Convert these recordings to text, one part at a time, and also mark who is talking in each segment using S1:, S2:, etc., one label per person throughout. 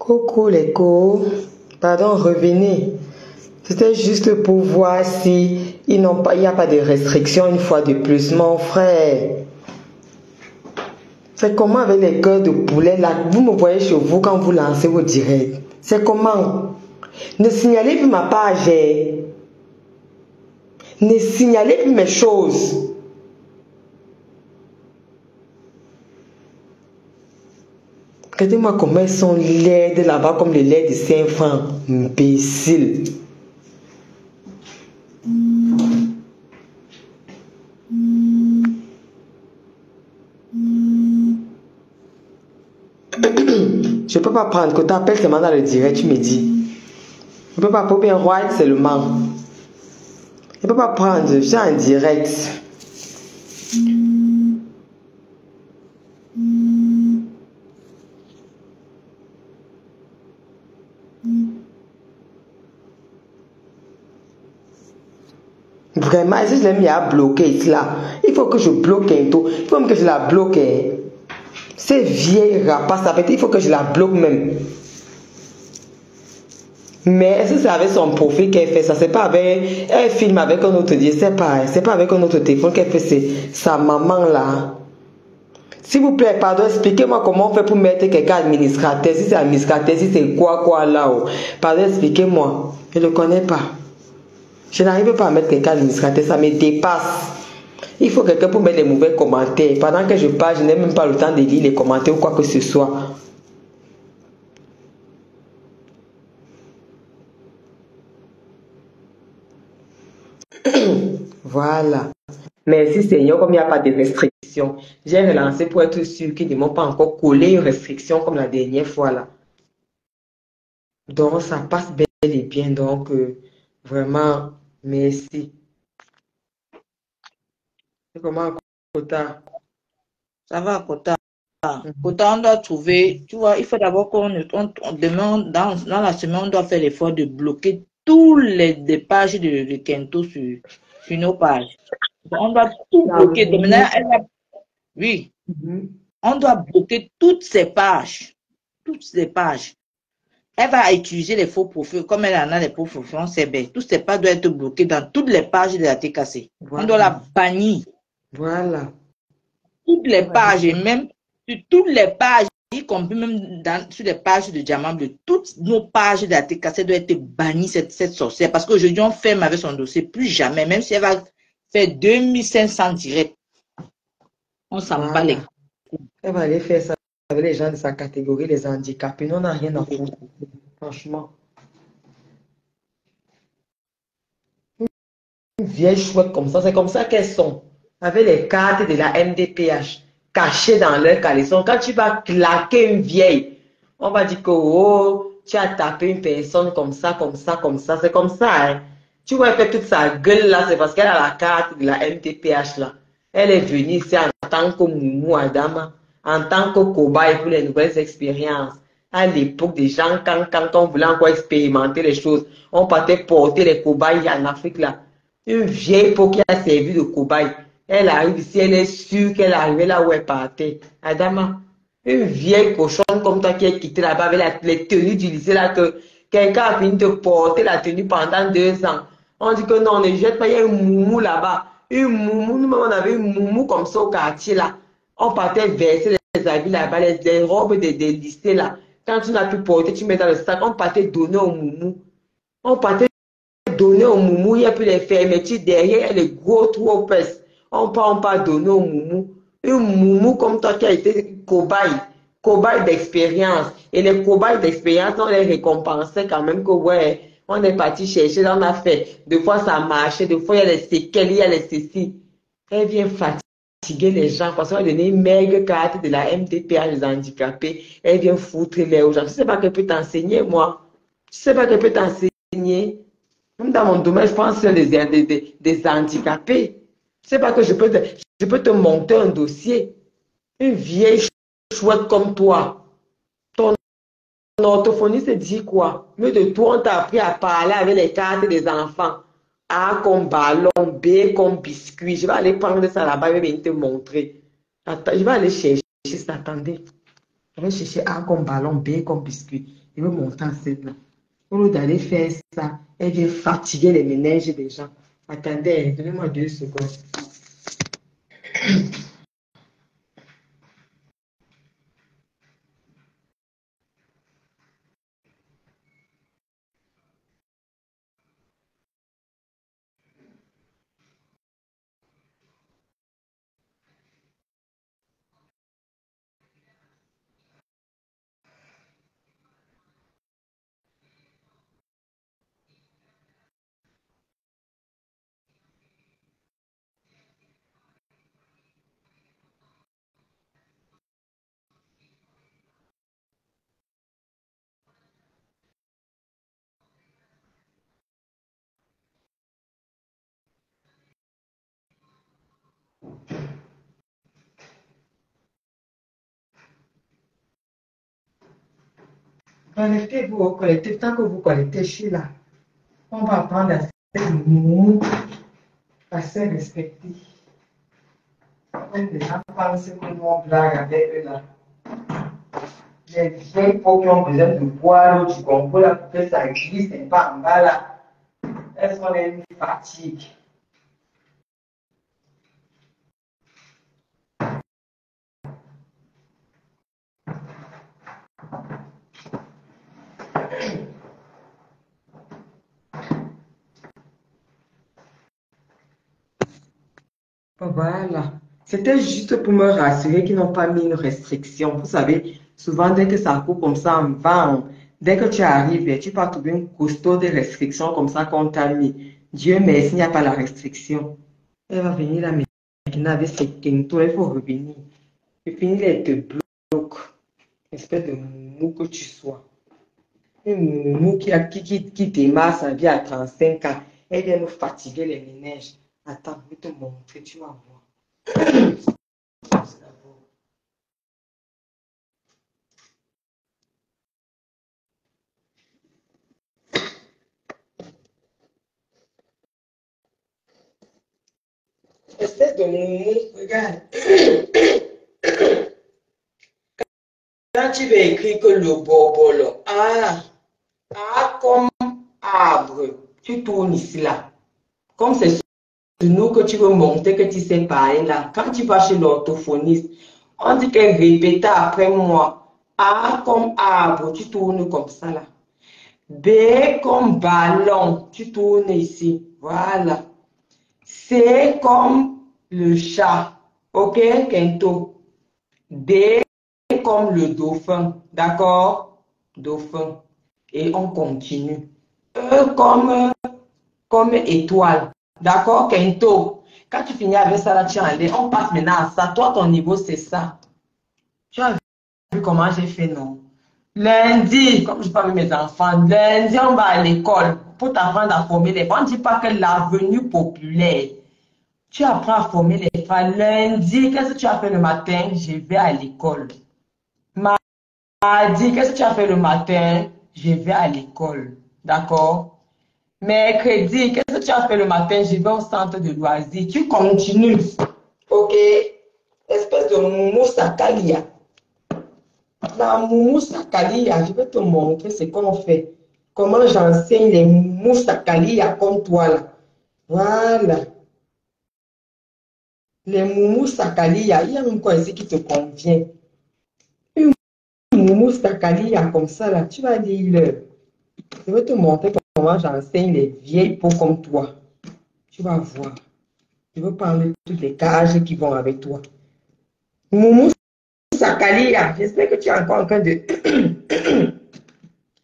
S1: Coucou les co, pardon, revenez. C'était juste pour voir si il n'y a pas de restriction une fois de plus, mon frère. C'est comment avec les cœurs de poulet là, vous me voyez chez vous quand vous lancez vos directs. C'est comment? Ne signalez plus ma page. Ne signalez plus mes choses. Regardez-moi comment elles sont laides là-bas comme les lait de Saint-Franc. Imbécile. Je peux pas prendre, quand tu appelles seulement dans le direct, tu me dis. Je peux pas popper un white seulement. Je peux pas prendre, je suis en direct. Vraiment, si je l'ai mis à bloquer cela, il faut que je bloque un tout. Il faut même que je la bloque. Ces vieilles rapaces, il faut que je la bloque même. Mais est-ce que c'est avec son profil qu'elle fait ça? C'est pas avec. Elle filme avec un autre dieu, c'est pas avec un autre téléphone qu'elle fait, c'est sa maman là. S'il vous plaît, pardon, expliquez-moi comment on fait pour mettre quelqu'un administrateur. Si c'est administrateur, si c'est quoi là-haut. Pardon, expliquez-moi. Je ne le connais pas. Je n'arrive pas à mettre quelqu'un administrateur, ça me dépasse. Il faut quelqu'un pour mettre les mauvais commentaires. Pendant que je parle, je n'ai même pas le temps de lire les commentaires ou quoi que ce soit. Voilà. Merci Seigneur, comme il n'y a pas de restriction. J'ai relancé pour être sûr qu'ils ne m'ont pas encore collé une restriction comme la dernière fois là. Donc ça passe bel et bien. Donc vraiment, merci. C'est comment Kota?
S2: Ça va, Kota. Kota, on doit trouver, tu vois, il faut d'abord qu'on demande, dans la semaine, on doit faire l'effort de bloquer tous les pages de Kento sur nos pages. On doit tout bloquer. De manière, oui, on doit bloquer toutes ces pages. Toutes ces pages. Elle va utiliser les faux profils, comme elle en a les faux profils, on sait bien. Toutes ces pages doivent être bloquées dans toutes les pages de la TKC. Voilà. On doit la bannir.
S1: Voilà.
S2: Toutes les pages, et même sur toutes les pages, y compris même sur les pages de Diamant Bleu, toutes nos pages de la TKC doivent être bannies, cette sorcière. Parce qu'aujourd'hui, on ferme avec son dossier, plus jamais, même si elle va faire 2500 directs. On s'en bat les coups.
S1: Elle va aller faire ça avec les gens de sa catégorie, les handicapés. Nous, on n'a rien à foutre. Franchement. Une vieille chouette comme ça, c'est comme ça qu'elles sont. Avec les cartes de la MDPH cachées dans leur caleçon. Quand tu vas claquer une vieille, on va dire que oh, tu as tapé une personne comme ça. C'est comme ça. Hein. Tu vois, elle fait toute sa gueule là, c'est parce qu'elle a la carte de la MDPH là. Elle est venue ici en tant que Moumou Adama, en tant que cobaye pour les nouvelles expériences. À l'époque des gens, quand on voulait encore expérimenter les choses, on partait porter les cobayes en Afrique là. Une vieille peau qui a servi de cobaye. Elle arrive ici, elle est sûre qu'elle est arrivée là où elle partait. Adama, une vieille cochonne comme toi qui est quittée là-bas avec les tenues du lycée là, que quelqu'un a fini de porter la tenue pendant 2 ans. On dit que non, on ne jette pas, il y a une moumou là-bas. Une moumou, nous-mêmes on avait une moumou comme ça au quartier là. On partait verser les habits là-bas, les robes des lycées là. Quand tu n'as plus porté, tu mets dans le sac, on partait donner au moumou. On partait donner au moumou, il n'y a plus les fermetures derrière, les gros trous aux fesses. On part donner au moumou. Un moumou comme toi qui a été cobaye d'expérience. Et les cobayes d'expérience, on les récompensait quand même que ouais, on est parti chercher, on a fait. Des fois ça marchait, des fois il y a les séquelles, il y a les ceci. Elle vient fatiguer les gens parce qu'on a donné une maigre carte de la MDPH des handicapés. Elle vient foutre les aux gens. Tu ne sais pas qu'elle peut t'enseigner, moi. Tu ne sais pas qu'elle peut t'enseigner. Même dans mon domaine, je pense des handicapés. C'est pas que je peux te monter un dossier. Une vieille chouette comme toi. Ton orthophonie, c'est dit quoi? Mieux de toi, on t'a appris à parler avec les cartes des enfants. A comme ballon, B comme biscuit. Je vais aller prendre ça là-bas, je vais venir te montrer. Attends, je vais aller chercher ça. Attendez. Je vais chercher A comme ballon, B comme biscuit. Il veut monter enceinte là. Au lieu d'aller faire ça, elle vient fatiguer les méninges des gens. Attendez, donnez-moi 2 secondes. Connectez-vous, connectez. Tant que vous connectez, je suis là. On va apprendre à faire le mot, à se respecter. Comme les gens pensent que nous on blague avec eux là. Les vieilles peaux qui ont besoin de boire l'eau du Congo là pour que ça glisse un peu en bas là. Elles sont les fatigues. Voilà. C'était juste pour me rassurer qu'ils n'ont pas mis une restriction. Vous savez, souvent, dès que ça court comme ça, dès que tu arrives, tu vas trouver une costaud de restrictions comme ça qu'on t'a mis. Dieu merci, il n'y a pas la restriction. Elle va venir là maintenant avec ses quintos, il faut revenir. Et finir, elle te bloque. Espèce de mou que tu sois. Une mou qui démarre sa vie à 35 ans. Elle vient nous fatiguer les ménages. Attends, je vais te montrer, tu vas voir. Espèce de moumou, regarde. Quand tu vas écrire que le bobolo, A comme arbre, tu tournes ici là. Comme c'est sur nous que tu veux monter, que tu sais parler là. Quand tu vas chez l'orthophoniste, on dit que répétez après moi. A comme arbre, tu tournes comme ça là. B comme ballon, tu tournes ici. Voilà. C comme le chat. Ok, Kento? D comme le dauphin. D'accord? Dauphin. Et on continue. E comme étoile. D'accord, Kento? Quand tu finis avec ça, là, tu enlèves. On passe maintenant à ça. Toi, ton niveau, c'est ça. Tu as vu comment j'ai fait, non? Lundi, comme je parle avec mes enfants, lundi, on va à l'école pour t'apprendre à former les femmes. On ne dit pas que l'avenue populaire. Tu apprends à former les femmes. Lundi, qu'est-ce que tu as fait le matin? Je vais à l'école. Mardi, qu'est-ce que tu as fait le matin? Je vais à l'école. D'accord? Mercredi, qu'est-ce que tu as fait le matin? Je vais au centre de loisirs. Tu continues. Ok? Espèce de moumou sakalia. La moumou sakalia, je vais te montrer ce qu'on fait. Comment j'enseigne les moumou sakalia comme toi là. Voilà. Les moumou sakalia, il y a même quoi ici qui te convient. Une moumou sakalia comme ça là, tu vas dire, je vais te montrer comment j'enseigne les vieilles peaux comme toi. Tu vas voir. Je veux parler de toutes les cages qui vont avec toi. Moumou sakalia, j'espère que tu es encore en train de...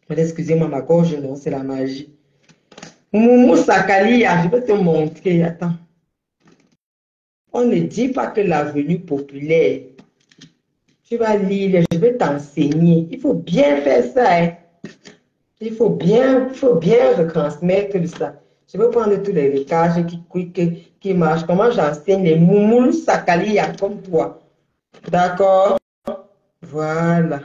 S1: Excusez-moi, ma gorge, non, c'est la magie. Moumou sakalia, je vais te montrer. Attends. On ne dit pas que l'avenue populaire. Tu vas lire, je vais t'enseigner. Il faut bien faire ça. Hein. Il faut bien retransmettre ça. Je vais prendre tous les récages qui marchent. Comment j'enseigne les moumous sakalia comme toi. D'accord? Voilà.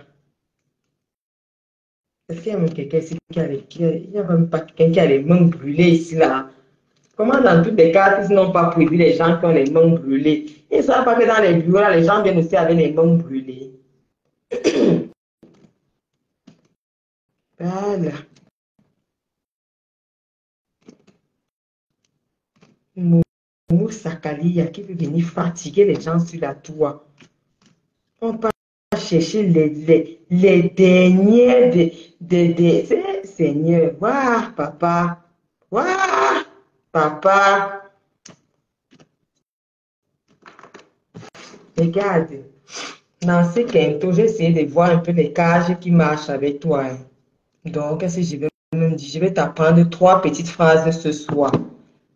S1: Est-ce qu'il y a même quelqu'un ici il n'y a même pas quelqu'un qui a les mains brûlées ici là? Comment dans tous les cas, ils n'ont pas prévu les gens qui ont les mains brûlées? Ils ne savent pas que dans les bureaux là, les gens viennent aussi avec les mains brûlées. Voilà. Moumou Sakalia qui veut venir fatiguer les gens sur la tour. On va chercher les derniers des Seigneur. Waouh, papa. Waouh, papa. Regarde. Nancy Kento, j'ai essayé de voir un peu les cages qui marchent avec toi. Hein. Donc, qu'est-ce que je vais me dire? Je vais t'apprendre 3 petites phrases ce soir.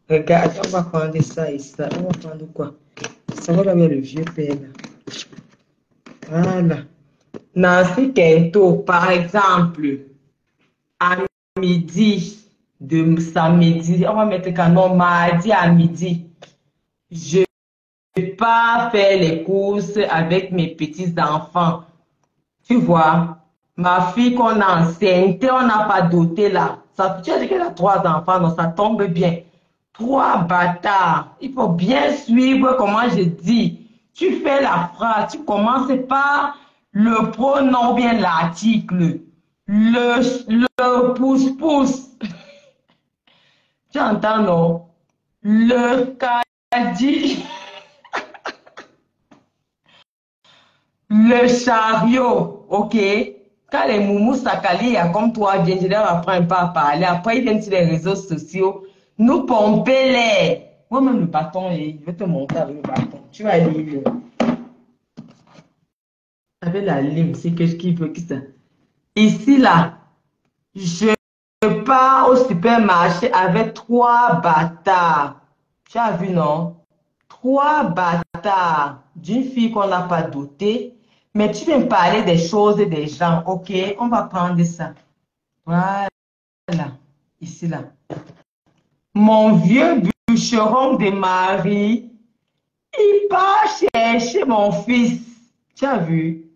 S1: Regarde, on va prendre ça et ça. On va prendre quoi? Ça va avec le vieux père. Voilà. Nancy Kento, par exemple, à midi de samedi, on va mettre canon mardi à midi. Je ne vais pas faire les courses avec mes petits-enfants. Tu vois, ma fille qu'on a enceinte, on n'a pas doté là. Ça, tu as dit qu'elle a 3 enfants, donc ça tombe bien. 3 bâtards. Il faut bien suivre comment je dis. Tu fais la phrase, tu commences par le pronom ou bien l'article. Le pouce-pouce. Tu entends, non? Le caddie. Le chariot, ok? Quand les moumous sakali, comme toi, viennent, je leur apprends pas à parler. Après, ils viennent sur les réseaux sociaux, nous pomper les. Moi-même, le bâton, je vais te montrer avec le bâton. Tu vas lire. Avec la lime, c'est qu'est-ce qu'il veut que ça. Ici, là, je pars au supermarché avec 3 bâtards. Tu as vu, non? 3 bâtards d'une fille qu'on n'a pas dotée. Mais tu viens me parler des choses et des gens, ok? On va prendre ça. Voilà, ici, là. Mon vieux bûcheron de mari, il part chercher mon fils. Tu as vu?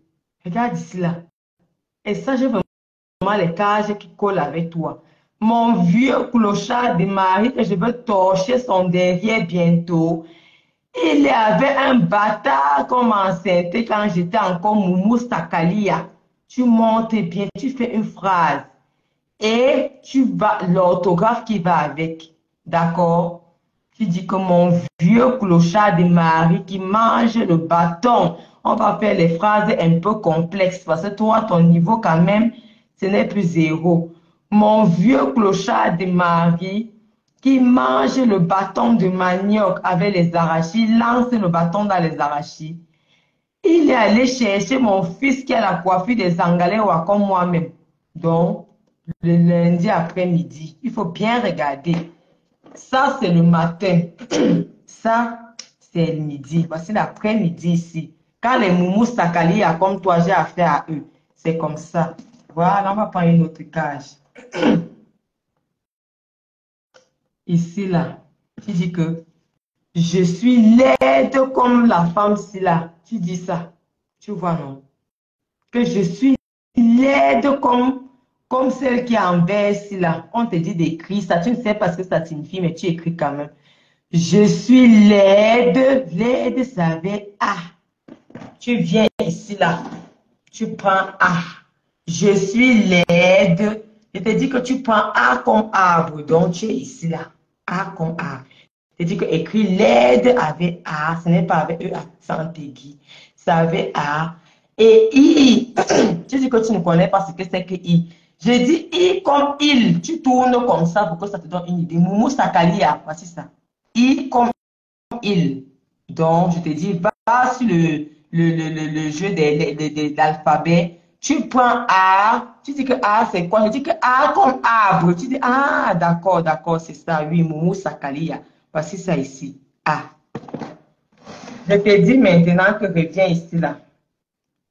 S1: Regarde ici, là. Et ça, j'ai vraiment les cages qui collent avec toi. Mon vieux clochard de mari, que je veux torcher son derrière bientôt. Il y avait un bâtard comme enceinte quand j'étais encore Moumou Sakalia. Tu montes bien, tu fais une phrase et tu vas l'orthographe qui va avec. D'accord? Tu dis que mon vieux clochard de mari qui mange le bâton. On va faire les phrases un peu complexes parce que toi, ton niveau quand même, ce n'est plus 0. Mon vieux clochard de mari qui mange le bâton de manioc avec les arachides, lance le bâton dans les arachides. Il est allé chercher mon fils qui a la coiffure des Angalewa comme moi-même. Donc, le lundi après-midi, il faut bien regarder. Ça, c'est le matin. Ça, c'est le midi. Voici l'après-midi ici. Quand les moumous sakali, comme toi, j'ai affaire à eux. C'est comme ça. Voilà, on va prendre une autre cage. Ici, là, tu dis que je suis laide comme la femme ci là. Tu dis ça. Tu vois, non? Que je suis laide comme celle qui est en vert ci là. On te dit d'écrire ça. Tu ne sais pas ce que ça signifie, mais tu écris quand même. Je suis laide. Laide, ça avec A. Tu viens ici là. Tu prends A. Je suis laide. Je te dis que tu prends A comme arbre. Donc, tu es ici là. A comme arbre. C'est-à-dire que écrit l'aide avec A, ce n'est pas avec E accent aigu, c'est avec A. Et I, tu dis que tu ne connais pas ce que c'est que I. Je dis I comme il, tu tournes comme ça pour que ça te donne une idée. Moumou Sakalia, voici ça. I comme il. Donc, je te dis, va sur le jeu de l'alphabet. Tu prends A, tu dis que A c'est quoi? Je dis que A comme arbre. Tu dis, ah, d'accord, d'accord, c'est ça, oui, Moumou Sakalia. Voici ça ici. A. Je te dis maintenant que reviens ici là.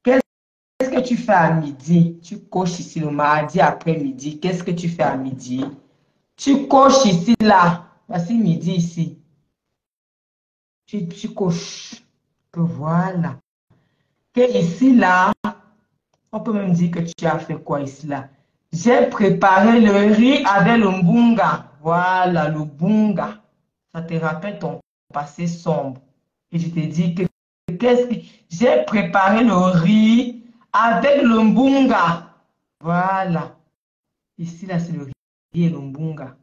S1: Qu'est-ce que tu fais à midi? Tu coches ici le mardi après-midi. Qu'est-ce que tu fais à midi? Tu coches ici là. Voici midi ici. Tu coches. Que voilà. Que ici là, on peut même dire que tu as fait quoi ici là? J'ai préparé le riz avec le mbunga. Voilà, le bunga. Ça te rappelle ton passé sombre. Et je te dis que j'ai préparé le riz avec le mbunga. Voilà. Ici, là, c'est le riz et le mbunga.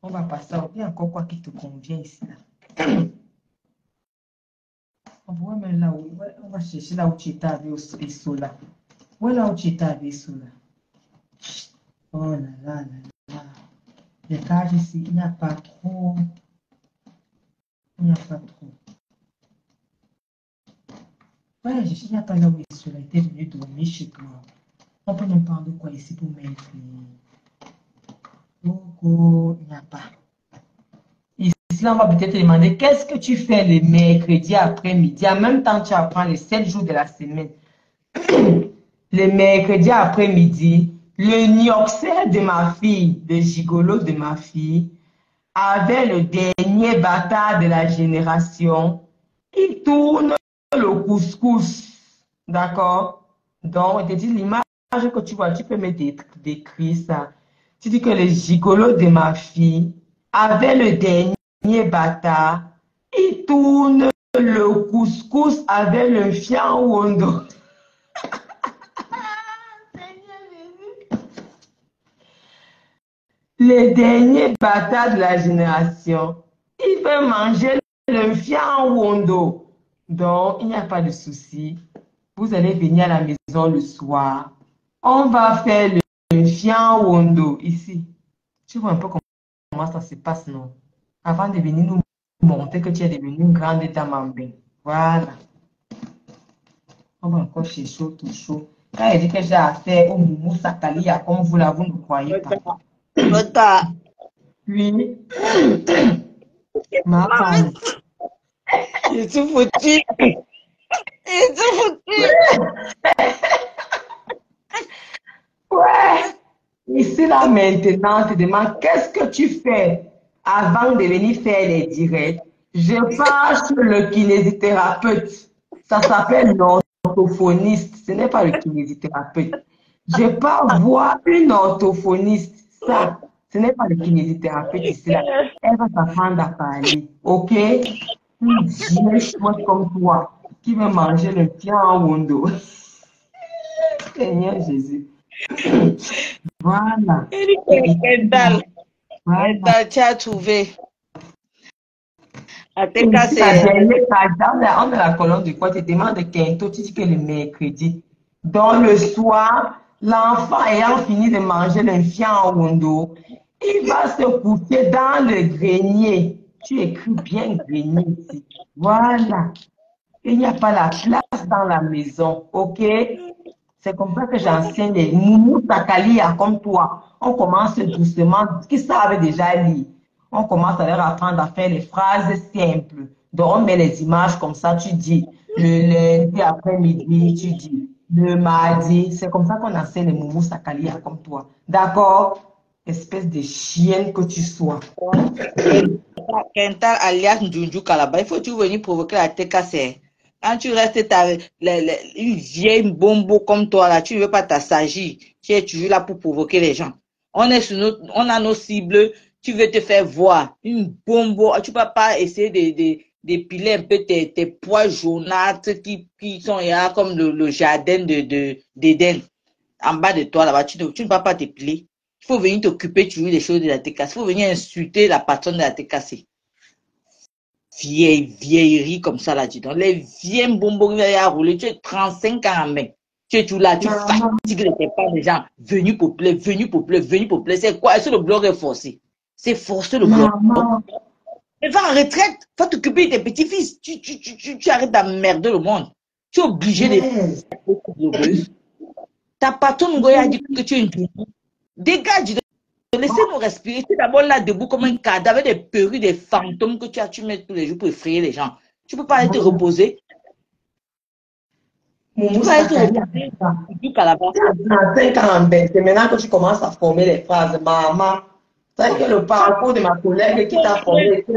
S1: On va passer. Il y a encore quoi qui te convient ici, là. On va même là où, on va chercher là où tu étais avec Isola. Où est là où tu étais avec Isola? Oh là là là là. Les cages ici, il n'y a pas trop. Il n'y a pas trop. Ouais, il n'y a pas là où Isola était venu dormir chez toi. On peut même prendre quoi ici pour mettre. Coco, il n'y a pas. Ici, là, on va peut-être te demander qu'est-ce que tu fais le mercredi après-midi. En même temps, tu apprends les 7 jours de la semaine. Le mercredi après-midi, le nioxer de ma fille, le gigolo de ma fille, avait le dernier bâtard de la génération. Il tourne le couscous. D'accord? Donc, je te dis l'image que tu vois, tu peux me décrire ça. Tu dis que le gigolo de ma fille avait le dernier bâtard. Il tourne le couscous avec le fian wondo. Le dernier bâtard de la génération, il veut manger le fian wondo. Donc, il n'y a pas de souci. Vous allez venir à la maison le soir. On va faire le fian wondo ici. Tu vois un peu comment ça se passe, non? Avant de venir nous montrer que tu es devenue une grande dame en bain. Voilà. On va encore chez chaud, tout chaud. Quand elle dit que j'ai affaire au moumou sakalia, comme vous là, vous ne croyez pas.
S2: Tata.
S1: Puis, ma femme.
S2: Je suis foutu. Je suis foutu.
S1: Ouais. Ici, là, maintenant, te demande qu'est-ce que tu fais avant de venir faire les directs. Je passe sur le kinésithérapeute. Ça s'appelle l'orthophoniste. Ce n'est pas le kinésithérapeute. Je pars voir une orthophoniste. Ça, ce n'est pas le kinésithérapeute ici, là. Elle va t'apprendre à parler. OK? Une vieille chouette comme toi qui veut manger le tien en wondo. Seigneur Jésus. Voilà.
S2: Kental,
S1: Voilà.
S2: tu as trouvé. À tes
S1: Et
S2: cas,
S1: ici, la
S2: c'est.
S1: dernière page, on a la colonne de quoi tu demandes de Kento, tu dis que le mercredi. Dans le soir, l'enfant ayant fini de manger le fian en wondo, il va se coucher dans le grenier. Tu écris bien grenier ici. Voilà. Il n'y a pas la place dans la maison, ok? C'est comme ça que j'enseigne les moumous sakalia comme toi. On commence doucement, qui savent déjà lire. On commence à leur apprendre à faire les phrases simples. Donc, on met les images comme ça, tu dis. Le lundi après-midi, tu dis. Le mardi, c'est comme ça qu'on enseigne les moumous sakalia comme toi. D'accord? Espèce de chienne que tu sois.
S2: Kental alias Njunju Kalaba. Il faut toujours venir provoquer la TKC. Quand tu restes une vieille bombo comme toi, là, tu ne veux pas t'assagir. Tu es toujours là pour provoquer les gens. On a nos cibles. Tu veux te faire voir. Une bombo. Tu ne peux pas essayer d'épiler un peu tes pois jaunâtres qui sont là comme le jardin d'Éden. En bas de toi, là-bas, tu ne peux pas t'épiler. Il faut venir t'occuper toujours des choses de la TKC. Il faut venir insulter la patronne de la TKC. Vieillerie comme ça, là, dis donc. Les vieilles bonbons à rouler. Tu es 35 ans en main. Tu es tout là, tu fatigues les pas des gens. Venu populaire, venu populaire, venu populaire. C'est quoi? Est-ce que le blog est forcé? C'est forcé le blog. Et va en retraite. Va t'occuper de tes petits-fils. Tu arrêtes d'emmerder le monde. Tu es obligé de faire blogueuse. Ta patronne Ngoya a dit que tu es une journée. Dégage. Laissez-nous respirer. Tu es d'abord là debout comme un cadavre avec des perruques, des fantômes que tu mets tous les jours pour effrayer les gens. Tu ne peux pas être reposé. Tu peux pas être reposé.
S1: C'est maintenant que tu commences à former les phrases. Maman, c'est que le parcours de ma collègue qui t'a formé était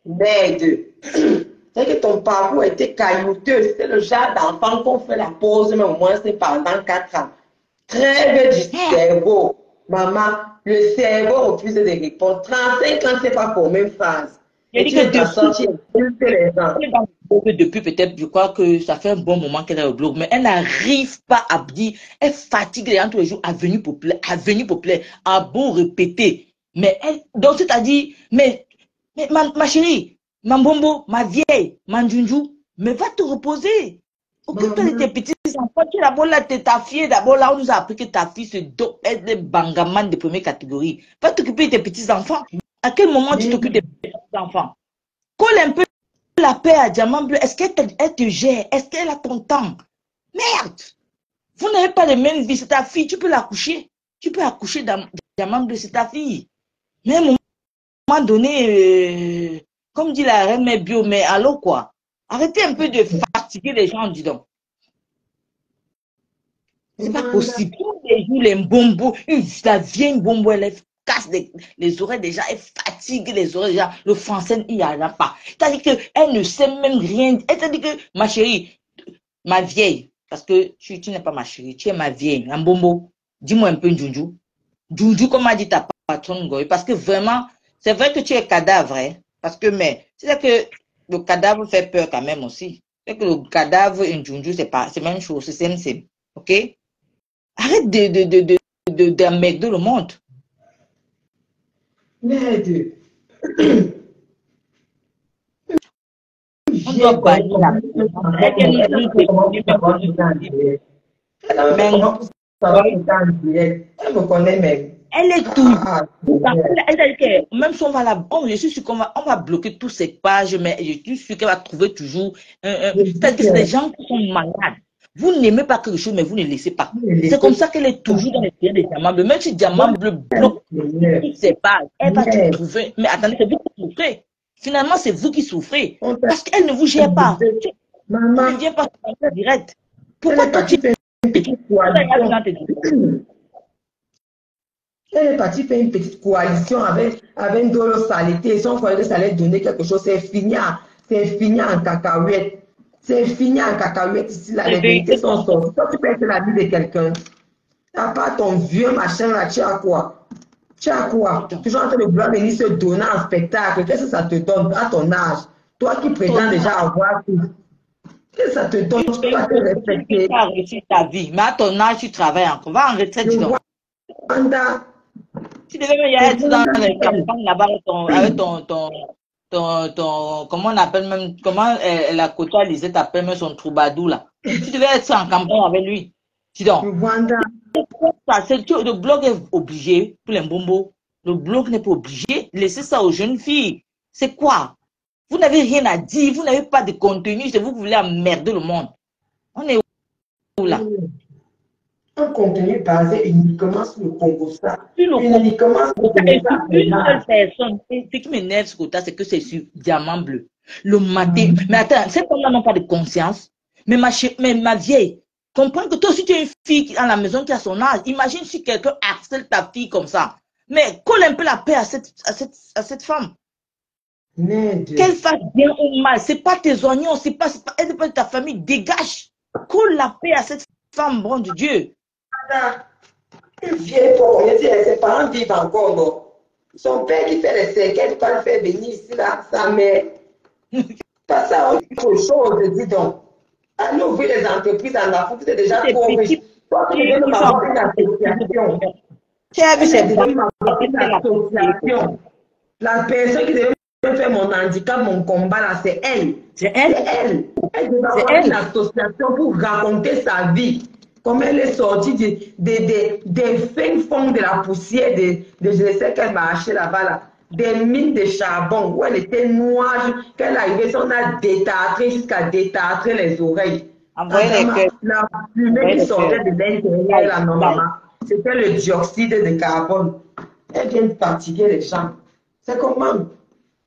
S1: merde. C'est que ton parcours était caillouteux. C'est le genre d'enfant qu'on fait la pause, mais au moins c'est pendant 4 ans. Trêve du cerveau. Maman, le cerveau refuse de répondre. 35 ans, c'est pas former une phrase.
S2: Elle
S1: Et
S2: dit
S1: tu
S2: que
S1: veux t'asseoir, tu insultes les gens.
S2: depuis peut-être, je crois que ça fait un bon moment qu'elle est au blog, mais elle n'arrive pas à dire, elle fatigue les gens tous les jours, avenue populaire, à beau répéter. Mais elle, donc c'est-à-dire, mais ma chérie, ma bombo, ma vieille, ma njunju, mais va te reposer. Occupe-toi de tes petits-enfants. Tu es d'abord là, ta fille, d'abord là, on nous a appris que ta fille se dope, elle est des bangaman de première catégorie. Va t'occuper de tes petits-enfants. À quel moment tu t'occupes de tes petits-enfants? Colle un peu la paix à Diamant Bleu. Est-ce qu'elle te gère? Est-ce qu'elle a ton temps? Merde! Vous n'avez pas les mêmes vies. C'est ta fille. Tu peux l'accoucher. Tu peux accoucher dans Diamant Bleu. C'est ta fille. Mais à un moment donné, comme dit la reine mais bio, mais allô quoi? Arrêtez un peu de fatiguer les gens, dis donc. C'est pas possible. Tous les jours, les bonbons, la vieille bonbon, elle casse les oreilles déjà, elle fatigue les oreilles déjà. Le français, il n'y en a pas. C'est-à-dire qu'elle ne sait même rien. C'est-à-dire que, ma chérie, ma vieille, parce que tu n'es pas ma chérie, tu es ma vieille, un bonbon. Dis-moi un peu, Djoudjou. Djoudjou, comme a dit ta patronne, Goy, parce que vraiment, c'est vrai que tu es cadavre, hein, parce que, mais, c'est que le cadavre fait peur quand même aussi. C'est que le cadavre et une Djoudjou, c'est la même chose, c'est, ok? Arrête d'emmerder le monde.
S1: Merde.
S2: On doit bannir la
S1: Elle me connaît même.
S2: Elle est toujours. Même si on va la. Je suis sûr qu'on va bloquer toutes ces pages, mais je suis sûr qu'elle va trouver toujours. C'est-à-dire que c'est des gens qui sont malades. Vous n'aimez pas quelque chose, mais vous ne laissez pas. C'est comme ça qu'elle est toujours dans les pays des diamants bleus. Même si Diamant Bleu bloque toutes ces pages, elle va te trouver. Mais attendez, c'est vous qui souffrez. Finalement, c'est vous qui souffrez. Parce qu'elle ne vous gère pas.
S1: Maman,
S2: ne vient pas en direct. Pourquoi toi tu fais
S1: une petite coalition? Elle est partie faire une petite coalition avec Dolo Saleté. Son foyer de salaire donner quelque chose. C'est fini en cacahuète. C'est fini en cacahuète ici. Là, les vérités sont sorties. Toi, tu peux être la vie de quelqu'un. À part ton vieux machin là, tu as quoi? Tu as quoi? Toujours en train de vouloir venir se donner en spectacle. Qu'est-ce que ça te donne à ton âge? Toi qui prétends déjà avoir tout. Qu'est-ce que ça te donne? Tu peux pas te respecter.
S2: Tu as réussi ta vie. Mais à ton âge, tu travailles encore. Va en retraite, dis donc. Tu devais y être dans les campagnes là-bas avec comment on appelle même, comment la Kota Lisette appelle même son troubadour là. Tu devais être en campagne avec lui. Dis donc. Le blog est obligé pour les bombos. Le blog n'est pas obligé. Laissez ça aux jeunes filles. C'est quoi? Vous n'avez rien à dire. Vous n'avez pas de contenu. C'est vous qui voulez emmerder le monde. On est où là?
S1: Un contenu basé uniquement sur le Congo, ça.
S2: Uniquement sur une seule personne. Ce qui m'énerve ce côté, c'est que c'est sur Diamant Bleu. Le matin. Mais attends, ces femmes-là n'ont pas de conscience. Mais ma vieille, comprends que toi aussi tu es une fille à la maison qui a son âge. Imagine si quelqu'un harcèle ta fille comme ça. Mais colle un peu la paix à cette femme. Qu'elle fasse bien ou mal. C'est pas tes oignons, elle n'est pas de ta famille. Dégage. Colle la paix à cette femme, bon de Dieu.
S1: Une vieille pauvre, ses parents vivent encore, non? Son père qui fait les séquelles, pas le faire venir ici, là, sa mère. Pas ça, autre chose, dis donc. Allez ouvrir les entreprises en Afrique, c'est déjà trop riche. Toi, tu devais même avoir une association. Tu as vu, c'est une association. La personne qui devait faire mon handicap, mon combat, là, c'est elle.
S2: C'est elle.
S1: Elle devait avoir une association pour raconter sa vie. Comme elle est sortie des fins fonds de la poussière de je sais qu'elle m'a acheté là-bas, là, des mines de charbon où elle était noire, qu'elle arrivait, on a détartré jusqu'à détartrer les oreilles. La fumée qui sortait de l'intérieur, là, normalement, c'était le dioxyde de carbone. Elle vient de fatiguer les gens. C'est comment?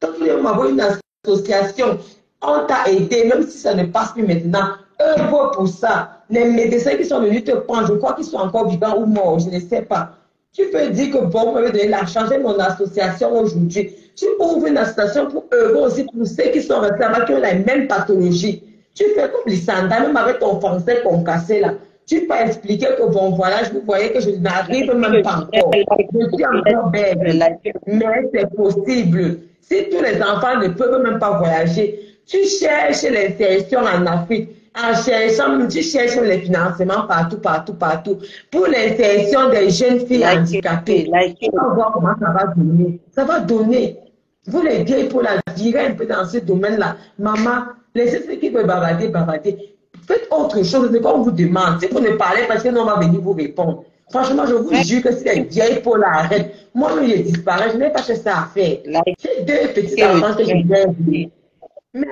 S1: Tant qu'on a une association, on t'a aidé, même si ça ne passe plus maintenant. Eux, pour ça. Les médecins qui sont venus te prendre, je crois qu'ils sont encore vivants ou morts, je ne sais pas. Tu peux dire que bon, vous m'avez donné la chance de mon association aujourd'hui. Tu ouvres une association pour eux aussi, pour ceux qui sont restés là-bas, qui ont la même pathologie. Tu fais comme Lissanda, même avec ton français concassé là. Tu peux expliquer que bon, voilà, vous voyez que je n'arrive même pas encore. Je suis encore belle. Mais c'est possible. Si tous les enfants ne peuvent même pas voyager, tu cherches l'insertion en Afrique. En cherchant, tu cherches les financements partout, partout, partout. Pour l'insertion des jeunes filles handicapées. On va voir comment ça va donner. Ça va donner. Vous les vieilles pour la virer un peu dans ce domaine-là. Maman, laissez ceux qui veulent bavarder, bavarder. Faites autre chose, c'est qu'on vous demande. Si vous ne parlez pas, sinon on va venir vous répondre. Franchement, je vous jure que si les vieilles pour la arrêtent, moi, je disparais, je n'ai pas cherché ça à faire. J'ai deux petits enfants que je viens. Mais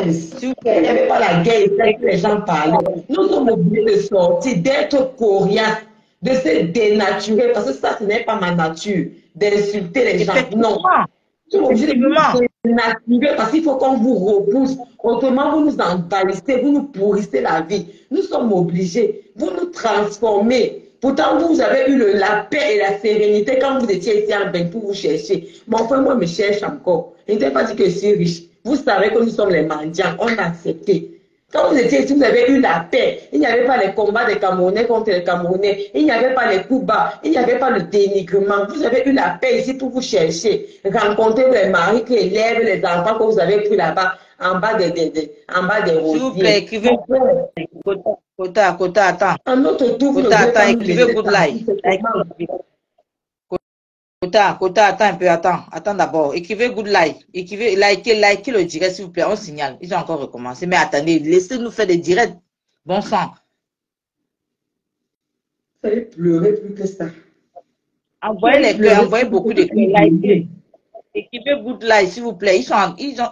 S1: il n'y avait pas la guerre, que les gens parlaient. Nous sommes obligés de sortir, d'être coriaces, de se dénaturer, parce que ça, ce n'est pas ma nature, d'insulter les gens. Non. Nous sommes obligés de nous dénaturer parce qu'il faut qu'on vous repousse. Autrement, vous nous envahissez, vous nous pourrissez la vie. Nous sommes obligés. Vous nous transformez. Pourtant, vous avez eu la paix et la sérénité quand vous étiez ici en Bénin pour vous chercher. Mais enfin, moi, je me cherche encore. Je ne t'ai pas dit que je suis riche. Vous savez que nous sommes les mendiants. On a accepté. Quand vous étiez ici, vous avez eu la paix. Il n'y avait pas les combats des Camerounais contre les Camerounais. Il n'y avait pas les coups bas. Il n'y avait pas le dénigrement. Vous avez eu la paix ici pour vous chercher. Rencontrer les maris qui élèvent les enfants que vous avez pris là-bas, en bas des rosiers.
S2: S'il vous plaît, écrivez. Kota, attends.
S1: Un autre tour,
S2: Kota, écrivez good life. Kota, attends un peu, attends d'abord. Écrivez good life. Écrivez, likez le direct, s'il vous plaît. On signale. Ils ont encore recommencé. Mais attendez, laissez-nous faire des directs. Bon sang.
S1: Vous allez pleurer plus que ça.
S2: Envoyez les cœurs, envoyez beaucoup de cœurs. Écrivez good life, s'il vous plaît.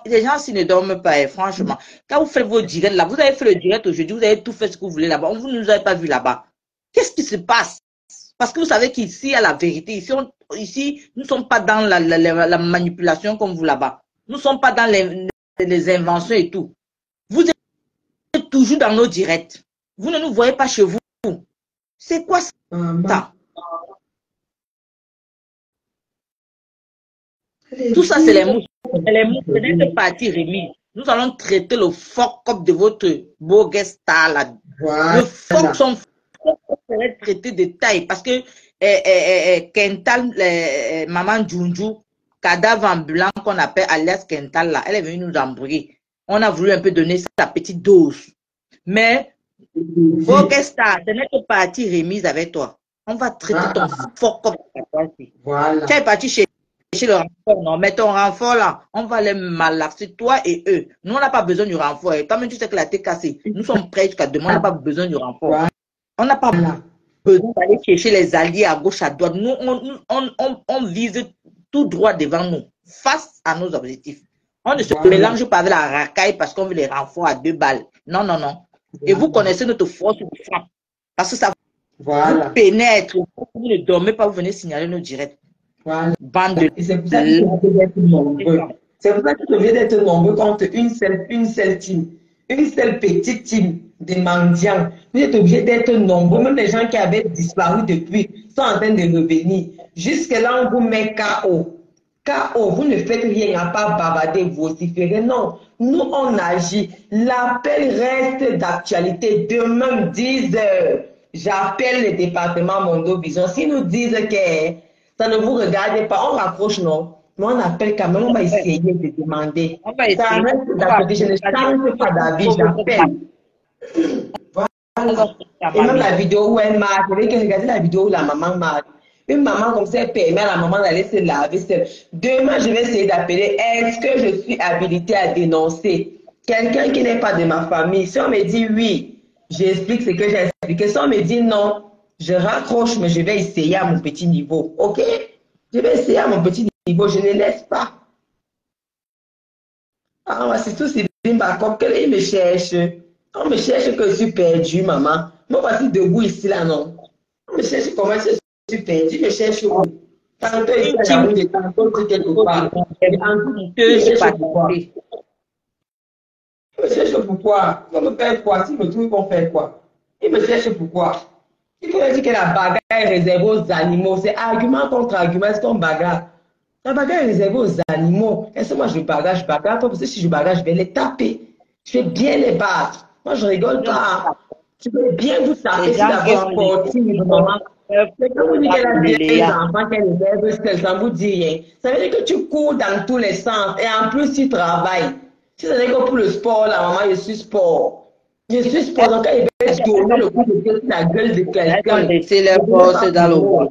S2: Les gens s'ils ne dorment pas, franchement. Quand vous faites vos directs là, vous avez fait le direct aujourd'hui, vous avez tout fait ce que vous voulez là-bas. Vous ne nous avez pas vu là-bas. Qu'est-ce qui se passe? Parce que vous savez qu'ici, il y a la vérité. Ici, nous ne sommes pas dans la manipulation comme vous là-bas. Nous ne sommes pas dans les inventions et tout. Vous êtes toujours dans nos directs. Vous ne nous voyez pas chez vous. C'est quoi ça? Tout ça, c'est les mots. Les mots de cette partie remise. Nous allons traiter le fuck-up de votre beau guest star là.
S1: Voilà.
S2: Le fuck, son fuck serait traité de taille parce que Kental, maman Junju, cadavre ambulant qu'on appelle alias Kental là, elle est venue nous embrouiller. On a voulu un peu donner sa petite dose. Mais, beau guest star, c'est notre partie remise avec toi. On va traiter ton fuck-up.
S1: Voilà.
S2: Tu es parti chez le renfort, non, mais ton renfort là, on va les malaxer, toi et eux. Nous, on n'a pas besoin du renfort. Toi-même, tu sais que la tête cassée. Nous sommes prêts jusqu'à demain, on n'a pas besoin du renfort. Voilà. On n'a pas besoin d'aller chercher les alliés à gauche, à droite. Nous, on vise tout droit devant nous, face à nos objectifs. On ne se mélange pas avec la racaille parce qu'on veut les renforts à 2 balles. Non, non, non. Et vous connaissez notre force de frappe. Parce que ça vous pénètre. Vous ne dormez pas, vous venez signaler nos directs.
S1: Voilà.
S2: Bande de...
S1: Et c'est pour ça que vous devez être nombreux. C'est pour ça que vous devez être nombreux contre une seule team. Une seule petite team de mendiants. Vous êtes obligés d'être nombreux. Même les gens qui avaient disparu depuis sont en train de revenir. Jusque-là, on vous met KO. KO, vous ne faites rien à part bavarder, vociférer. Non, nous, on agit. L'appel reste d'actualité. Demain, 10 h, j'appelle le département Mondovision. S'ils nous disent que ça ne vous regarde pas, on rapproche, non. Mais on appelle quand même, on va essayer de demander. Ça reste d'actualité. Je ne change pas d'avis, j'appelle. Voilà. Et même la vidéo où elle marche, vous voyez que regardez la vidéo où la maman marche. Une maman comme ça, elle permet à la maman d'aller se laver seule. Demain, je vais essayer d'appeler. Est-ce que je suis habilitée à dénoncer quelqu'un qui n'est pas de ma famille? Si on me dit oui, j'explique ce que j'ai expliqué. Si on me dit non, je raccroche, mais je vais essayer à mon petit niveau. OK? Je vais essayer à mon petit niveau. Je ne laisse pas. Ah, c'est tout, c'est bien. Comme il me cherche. On me cherche que je suis perdu, maman. Moi, voici debout ici, là, non. On me cherche comment je suis perdu. Je me cherche où? Tantôt ici, à la route, tantôt quelque part. Il me cherche pourquoi? Il va me faire quoi? S'il me trouve, ils vont faire quoi? Il me cherche pourquoi? Il faut dire que la bagarre est réservée aux animaux. C'est argument contre argument. Est-ce qu'on bagarre? La bagarre est réservée aux animaux. Est-ce que moi je bagarre pas? Parce que si je bagarre, je vais les taper. Je vais bien les battre. Moi, je rigole pas. Tu peux bien vous taper
S2: Les
S1: sur
S2: gens
S1: la
S2: qui
S1: voie
S2: ont les
S1: sportive, maman. Mais quand vous dites qu'elle a des
S2: Léa.
S1: enfants, qu'elle élève seule, ça vous dit rien. Ça veut dire que tu cours dans tous les sens et en plus tu travailles. Si ce n'est que pour le sport, là, maman, je suis sport. Je suis sport, donc quand il va donner le coup de pied sur la gueule de
S2: Elles ont
S1: quelqu'un,
S2: laissé
S1: ne
S2: leur
S1: venez
S2: force
S1: pas
S2: dans le
S1: pleurer.
S2: bois.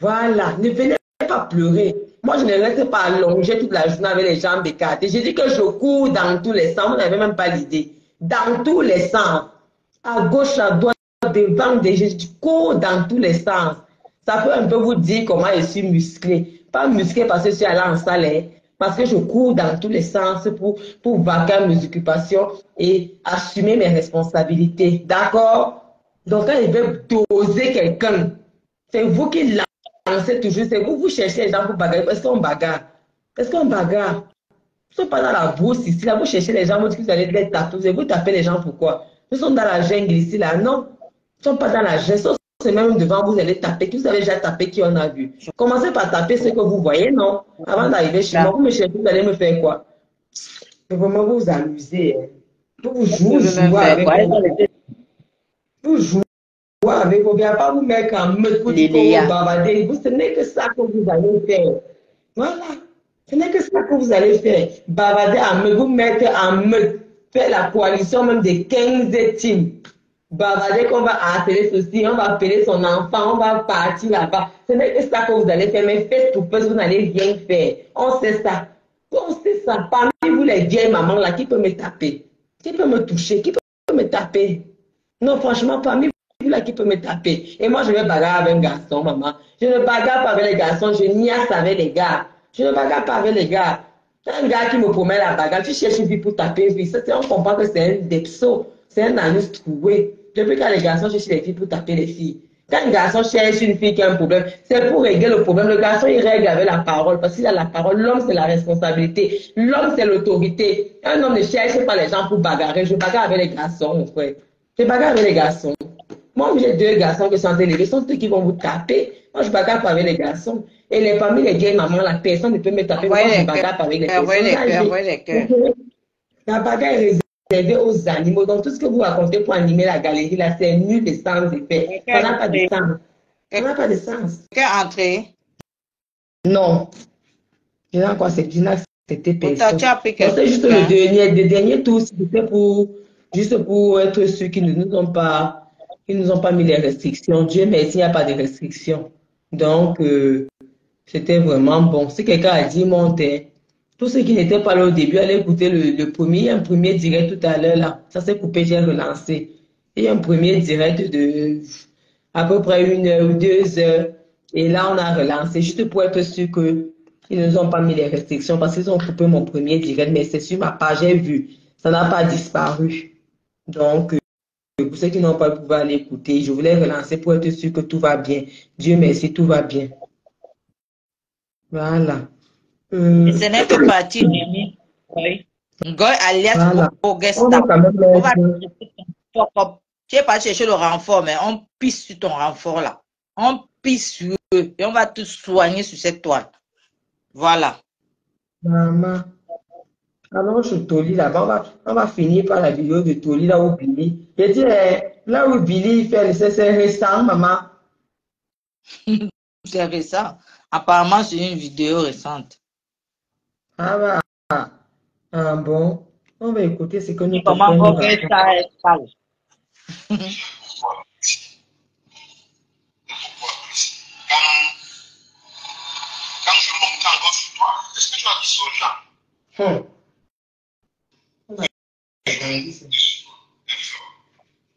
S1: Voilà, ne venez pas pleurer. Moi, je ne reste pas allongée toute la journée avec les jambes écartées. Je dis que je cours dans tous les sens. Vous n'avez même pas l'idée. Dans tous les sens. À gauche, à droite, devant, derrière. Je cours dans tous les sens. Ça peut un peu vous dire comment je suis musclée. Pas musclée parce que je suis allée en salle, hein, parce que je cours dans tous les sens pour vaquer à mes occupations et assumer mes responsabilités. D'accord? Donc, quand il veut doser quelqu'un, c'est vous qui lancez toujours, c'est vous, vous cherchez les gens pour bagarrer. Est-ce qu'on bagarre? Est-ce qu'on bagarre? Nous ne sommes pas dans la brousse ici, là, vous cherchez les gens, vous dites que vous allez les taper. Vous tapez les gens pourquoi? Nous sommes dans la jungle ici, là. Non, nous ne sommes pas dans la jungle. C'est même devant vous, allez taper. Qui vous avez déjà tapé, qui on a vu? Commencez par taper ce que vous voyez, non? Avant d'arriver chez moi,
S2: Là,
S1: vous me cherchez, vous allez me faire quoi? Mais vraiment, vous vous amusez. Hein. Vous
S2: je veux même
S1: jouez
S2: faire
S1: avec
S2: quoi? Elles ont
S1: vos...
S2: laissé
S1: Vous jouez avec vos... Il n'y a pas vous mettre en meute pour dire que vous
S2: Léa.
S1: bavardez. Vous, ce n'est que ça que vous allez faire. Voilà. Ce n'est que ça que vous allez faire. Bavarder en meute, vous mettre en meute. Faire la coalition même des 15 teams. Bavarder qu'on va appeler ceci, on va appeler son enfant, on va partir là-bas. Ce n'est que ça que vous allez faire. Mais faites tout peu, vous n'allez rien faire. On sait ça. On sait ça. Parmi vous, les vieilles mamans là, qui peut me taper? Qui peut me toucher? Qui peut me taper? Non, franchement, parmi vous là qui peut me taper. Et moi, je vais bagarrer avec un garçon, maman. Je ne bagarre pas avec les garçons, je niasse avec les gars. Je ne bagarre pas avec les gars. Un gars qui me promet la bagarre, tu cherches une fille pour taper une fille. On comprend que c'est un depso, c'est un anus troué. Depuis quand les garçons cherchent les filles pour taper les filles. Quand un garçon cherche une fille qui a un problème, c'est pour régler le problème. Le garçon, il règle avec la parole, parce qu'il a la parole. L'homme, c'est la responsabilité. L'homme, c'est l'autorité. Un homme ne cherche pas les gens pour bagarrer. Je bagarre avec les garçons, mon frère. Je bagarre avec les garçons. Moi, j'ai deux garçons qui sont élevés, sont ceux qui vont vous taper. Moi, je bagarre pas avec les garçons. Et parmi les vieilles mamans, la personne ne peut me taper. Moi,
S2: Envoyez
S1: je
S2: les cœurs,
S1: bagarre pas avec les
S2: envoyez
S1: personnes
S2: les cœurs,
S1: âgées.
S2: envoyez les cœurs.
S1: La bagarre est réservée aux animaux. Donc, tout ce que vous racontez pour animer la galerie, là, c'est nul et sans effet. Ça n'a pas de sens. Ça n'a pas de sens.
S2: Quelqu'un entré.
S1: Non. Je n'ai encore accepté
S2: Pourtant, tu
S1: personne.
S2: as pris
S1: Donc, c'est juste le
S2: quelqu'un.
S1: dernier tour, c'était juste pour être sûr qu'ils ne nous ont pas, qu'ils nous ont pas mis les restrictions. Dieu merci, il n'y a pas de restrictions. Donc, c'était vraiment bon. Si quelqu'un a dit, montez. Tous ceux qui n'étaient pas là au début, allez écouter le premier. Il y a un premier direct tout à l'heure là. Ça s'est coupé, j'ai relancé. Il y a un premier direct de à peu près 1 heure ou 2 heures. Et là, on a relancé juste pour être sûr que ils ne nous ont pas mis les restrictions parce qu'ils ont coupé mon premier direct. Mais c'est sur ma page, j'ai vu. Ça n'a pas disparu. Donc, pour ceux qui n'ont pas pu aller écouter, je voulais relancer pour être sûr que tout va bien. Dieu merci, tout va bien. Voilà.
S2: Et ce n'est que parti Nini. Oui. Ngoy alias
S1: Voilà. On va
S2: Gogesta.
S1: quand même
S2: On va
S1: mettre.
S2: tu n'es pas chercher le renfort, mais on pisse sur ton renfort là. On pisse sur eux et on va te soigner sur cette toile. Voilà.
S1: Maman. Alors, je Toli là-bas. On va finir par la vidéo de Toli là où Billy. Je dis, là où Billy fait c'est récent, maman.
S2: C'est récent. Apparemment, c'est une vidéo récente.
S1: Ah, bah. Ah, bon. On va écouter ce que
S2: Et
S1: notre
S2: comment
S1: frère nous raconte.
S2: Gogesta est sale.
S3: Quand je monte encore sur toi, est-ce que tu as dit ça aux gens?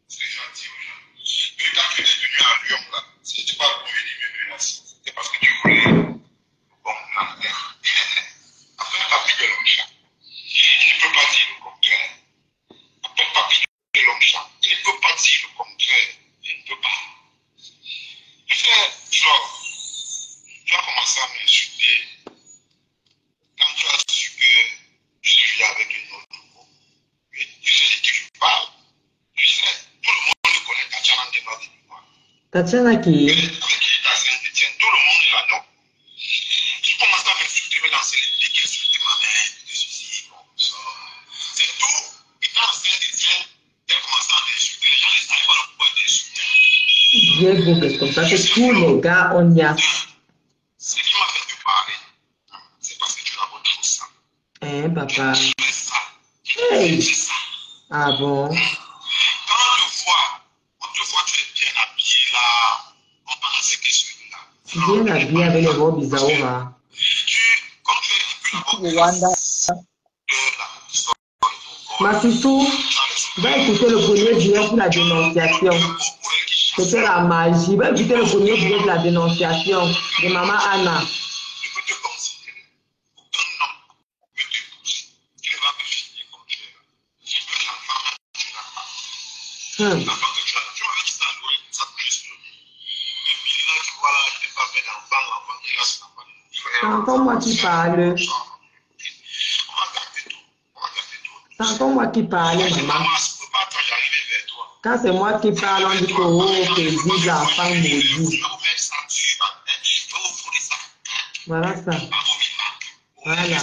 S3: C'est gentil aux gens. Mais quand tu es venu à Lyon, là, si tu pas pour venir me menacer, c'est parce que tu voulais. Bon, non. Après, papy de l'homme chat. Il ne peut pas dire le contraire. Après, papy de l'homme chat. Il ne peut pas dire le contraire. Il ne peut pas. Il fait genre. Tu as commencé à m'insulter quand tu as su que je suis avec une autre. Mais tu sais de qui je parle. Tu sais, tout le monde connaît Tatiana Ndema de moi.
S1: Tatiana qui.
S3: Avec qui est à Saint-Étienne, tout le monde est là, non? Tu commences à m'insulter, me lancer les pics, insulter ma mère, de ceci, bon, ça. C'est tout. Étant à Saint-Étienne, elle commence à m'insulter. Les gens ne savaient
S1: vieux Google comme ça que tous les gars ont niasse.
S3: Ce qui m'a fait te parler, c'est parce que tu as votre chose ça.
S1: Hein, papa?
S3: C'est ça.
S1: Hey.
S3: C'est ça.
S1: Ah bon?
S3: Quand on te voit, tu es bien habillé là. On pense que celui-là.
S1: Bien habillé avec les robes bizarres.
S3: Comme tu es un peu
S2: Rwanda.
S1: Massissou, va écouter le premier billet pour la dénonciation. C'était la magie. Va écouter le premier billet pour la dénonciation de maman Anna. C'est encore moi qui parle. C'est encore moi qui parle, maman. Quand c'est moi qui parle, on dit que oh, que dit l'enfant maudit. Voilà ça. Voilà.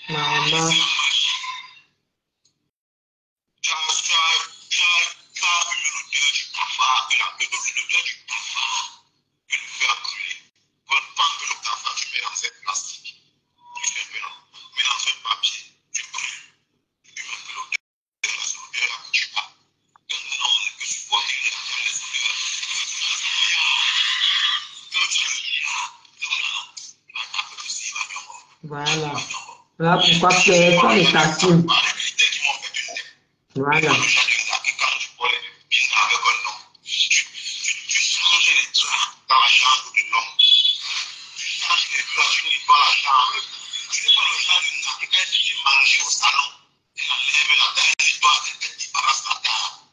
S1: Maman. Voilà. Là, pourquoi personne ne t'assume. Voilà.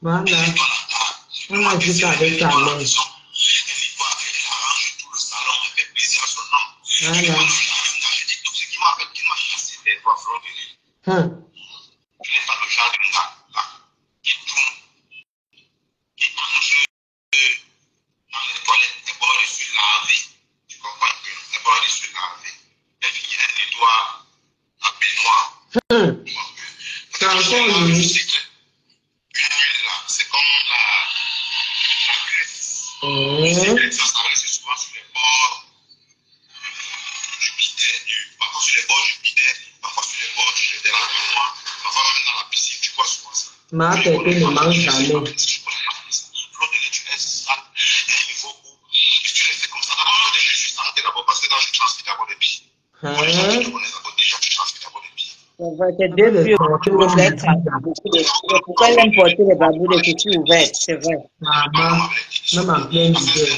S1: Voilà. On a dit ça avec sa main. Voilà. C'est encore lui.
S3: C'est comme la graisse. Ça reste souvent sur les bords du bidet, parfois sur les bords du bidet, parfois sur les bords de la baignoire, parfois même dans la piscine, tu vois souvent ça.
S1: Ma pépé ne mange jamais.
S3: L'eau de lait, tu laisses ça, il faut que tu laisses comme ça. D'abord, je suis santé d'abord parce que quand je transmets d'abord les pieds. Quand je te connais d'abord, déjà, tu transmets d'abord les pieds.
S2: C'est deux pieds ouverts. C'est pourquoi elle aime porter les babous de chaussures ouvertes, c'est vrai.
S1: Maman, même en plein hiver.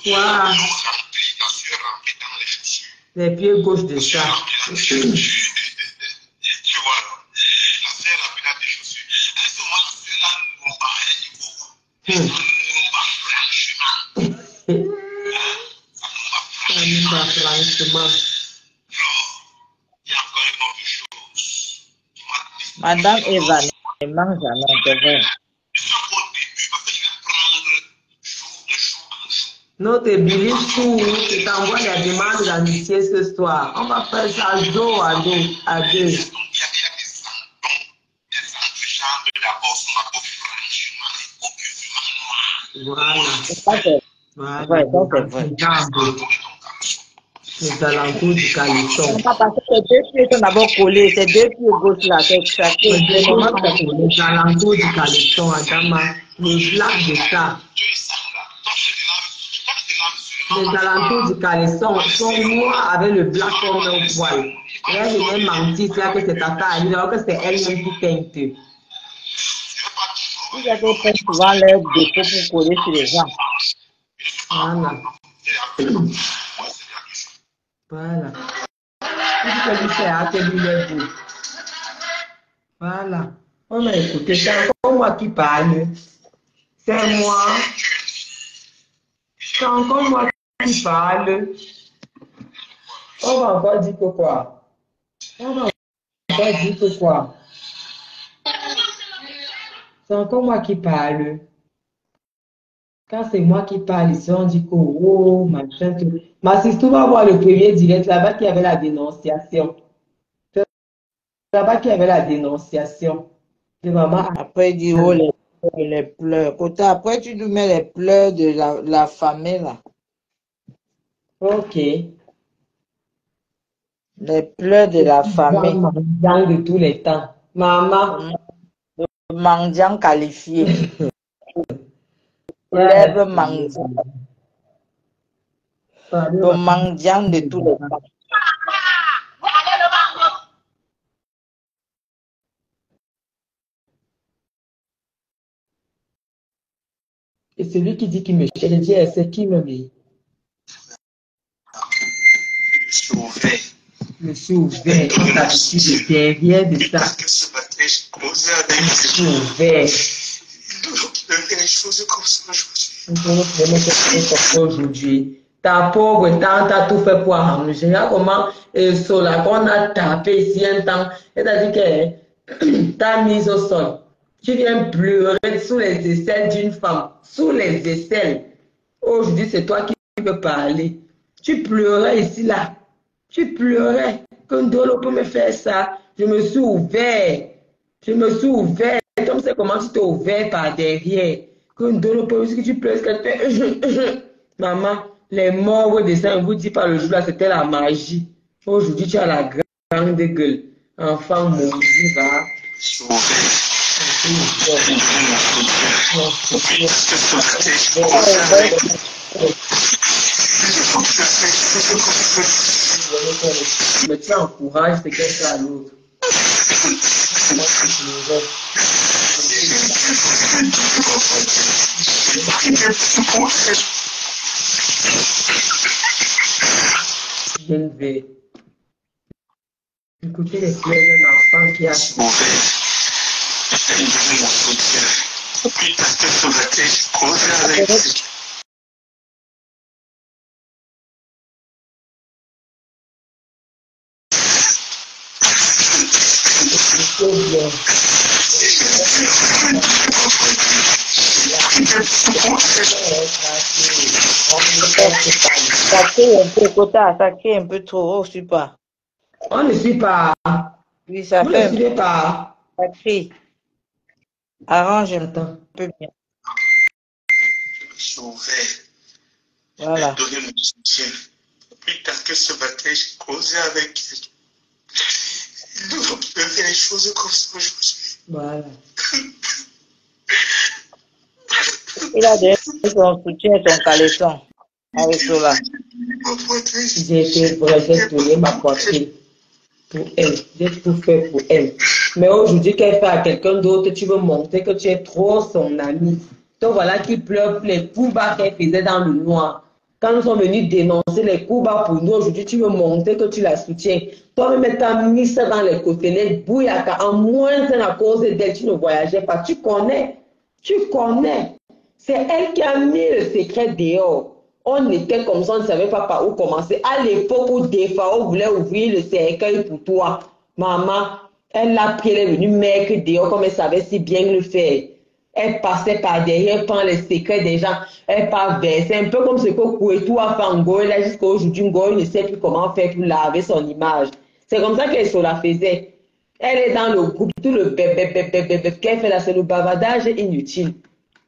S1: Wow. Les pieds gauche de ça.
S3: Tu vois, la sœur a pris des chaussures. À ce moment, ceux-là n'ont pas rien beaucoup.
S1: Ça nous va franchement.
S3: Il y a encore une autre chose.
S2: Madame Eva ne mange jamais, c'est vrai.
S1: Notre Billy Chou, je t'envoie la demande d'amitié ce soir. On va faire ça dos à dos, à deux. Voilà. Voilà. Les alentours du caleçon.
S2: Parce que ces deux pieds sont d'abord collés, ces deux pieds gauche là, c'est normal.
S1: Les alentours du caleçon, Adama, les blagues de ça. Les alentours du caleçon sont noirs avec le blanc comme un poil. Et là, je vais mentir, c'est que c'est ta taille, alors que c'est elle-même qui teinte.
S2: Vous avez fait souvent leurs défauts pour coller sur les gens.
S1: Voilà. Voilà. Tout ce que c'est à celui-là. Voilà. On a écouté, c'est encore moi qui parle. C'est moi. C'est encore moi qui parle. On va encore dire que quoi? On va encore dire que quoi? C'est encore moi qui parle. Quand c'est moi qui parle ici, on dit que oh, machin, tout. Ma sister va voir le premier direct là-bas qui avait la dénonciation. C'est là-bas qui avait la dénonciation. C'est maman.
S2: Après, il dit, oh, les pleurs. Kota, après, tu nous mets les pleurs de la famille, là.
S1: Ok.
S2: Les pleurs de la famille.
S1: Mendiant de tous les temps. Maman.
S2: Le mendiant qualifié. Lève mendiant. Le mendiant de tous les temps.
S1: Et celui qui dit qu'il me cherche, je dis, c'est qui me met? Je suis ouvert. On a dit derrière de ça. Je suis ouvert. Aujourd'hui. Ta pauvre tante a tout fait pour arranger. Regarde comment Sola, qu'on a tapé ici un temps. C'est-à-dire que t'as mise au sol. Tu viens pleurer sous les aisselles d'une femme. Sous les aisselles. Aujourd'hui, c'est toi qui veux parler. Tu pleurais ici, là. Tu pleurais. Que Ndolo peut me faire ça. Je me suis ouvert. Je me suis ouvert. Comme c'est comment tu t'es ouvert par derrière. Que Ndolo peut que tu pleures. Que tu fais. Maman, les morts des saints, vous dit pas le jour là, c'était la magie. Aujourd'hui, tu as la grande gueule. Enfant maudit, va. Mais tu encourages, c'est quelqu'un à l'autre. Je ne vais écouter les pleurs d'un enfant qui a
S2: Ça crie un peu, Kota, ça crie un peu trop, oh, super.
S1: On ne suit pas.
S2: Oui, ça
S1: Vous
S2: fait
S1: ne
S2: un peu,
S1: suivez pas.
S2: ça crie. Arrange un
S1: Attends.
S2: peu bien.
S3: Je suis ouvert.
S2: Voilà.
S3: Je vais donner mon soutien. Plus tard que ce matin, j'ai causé avec quelqu'un. Donc, il me fait les choses comme ça aujourd'hui.
S1: Voilà.
S2: Il a donné son soutien et son caleçon avec Sola.
S1: J'ai tourné ma poitrine pour elle. J'ai tout fait pour elle. Mais aujourd'hui, qu'elle fait à quelqu'un d'autre, tu veux montrer que tu es trop son ami. Donc voilà qui pleure pour les coups bas qu'elle faisait dans le noir. Quand nous sommes venus dénoncer les coups bas pour nous, aujourd'hui, tu veux montrer que tu la soutiens. Toi-même, tu as mis ça dans les côtés, les bouillaka. En moins, c'est à cause d'elle, tu ne voyageais pas. Tu connais. Tu connais. C'est elle qui a mis le secret dehors. On était comme ça, on ne savait pas par où commencer. À l'époque où Defao voulait ouvrir le cercueil pour toi, maman, elle l'a pris, elle est venue mettre dehors comme elle savait si bien le faire. Elle passait par derrière, prend les secrets des gens, elle part verser. Un peu comme ce que Kouetou a fait en Goy, là jusqu'à aujourd'hui, Ngoy ne sait plus comment faire pour laver son image. C'est comme ça qu'elle se la faisait. Elle est dans le groupe, tout le bébé qu'elle fait là, c'est le bavardage inutile.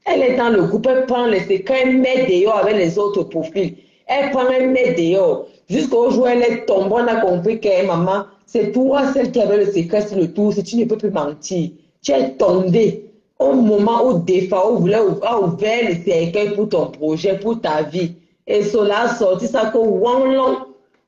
S1: Elle est dans le groupe, elle prend les secrets, elle met dehors avec les autres profils. Elle prend, elle met dehors. Jusqu'au jour où elle est tombée, on a compris que maman, c'est toi celle qui avait le secret sur le tour, si tu ne peux plus mentir. Tu es tombée au moment où Defao voulait ouvrir le cercueil pour ton projet, pour ta vie. Et cela a sorti ça que Wanglong,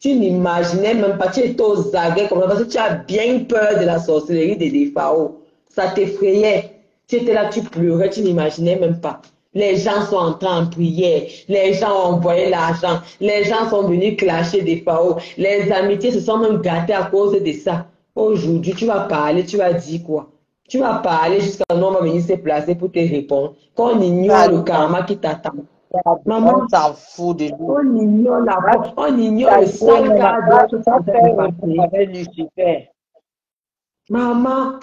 S1: tu n'imaginais même pas, tu étais aux aguets comme ça, parce que tu as bien peur de la sorcellerie de Defao. Ça t'effrayait. Tu étais là, tu pleurais, tu n'imaginais même pas. Les gens sont entrés en prière, les gens ont envoyé l'argent, les gens sont venus clasher des FAO, les amitiés se sont même gâtées à cause de ça. Aujourd'hui, tu vas parler, tu vas dire quoi? Tu vas parler jusqu'à nous, on va venir se placer pour te répondre. Qu'on ignore le karma qui t'attend. Maman,
S2: On s'en fout de lui.
S1: on ignore on ignore
S2: Ça
S1: le sale cadre que tu es en train de
S2: fait
S1: passer.
S2: avec Lucifer.
S1: Maman,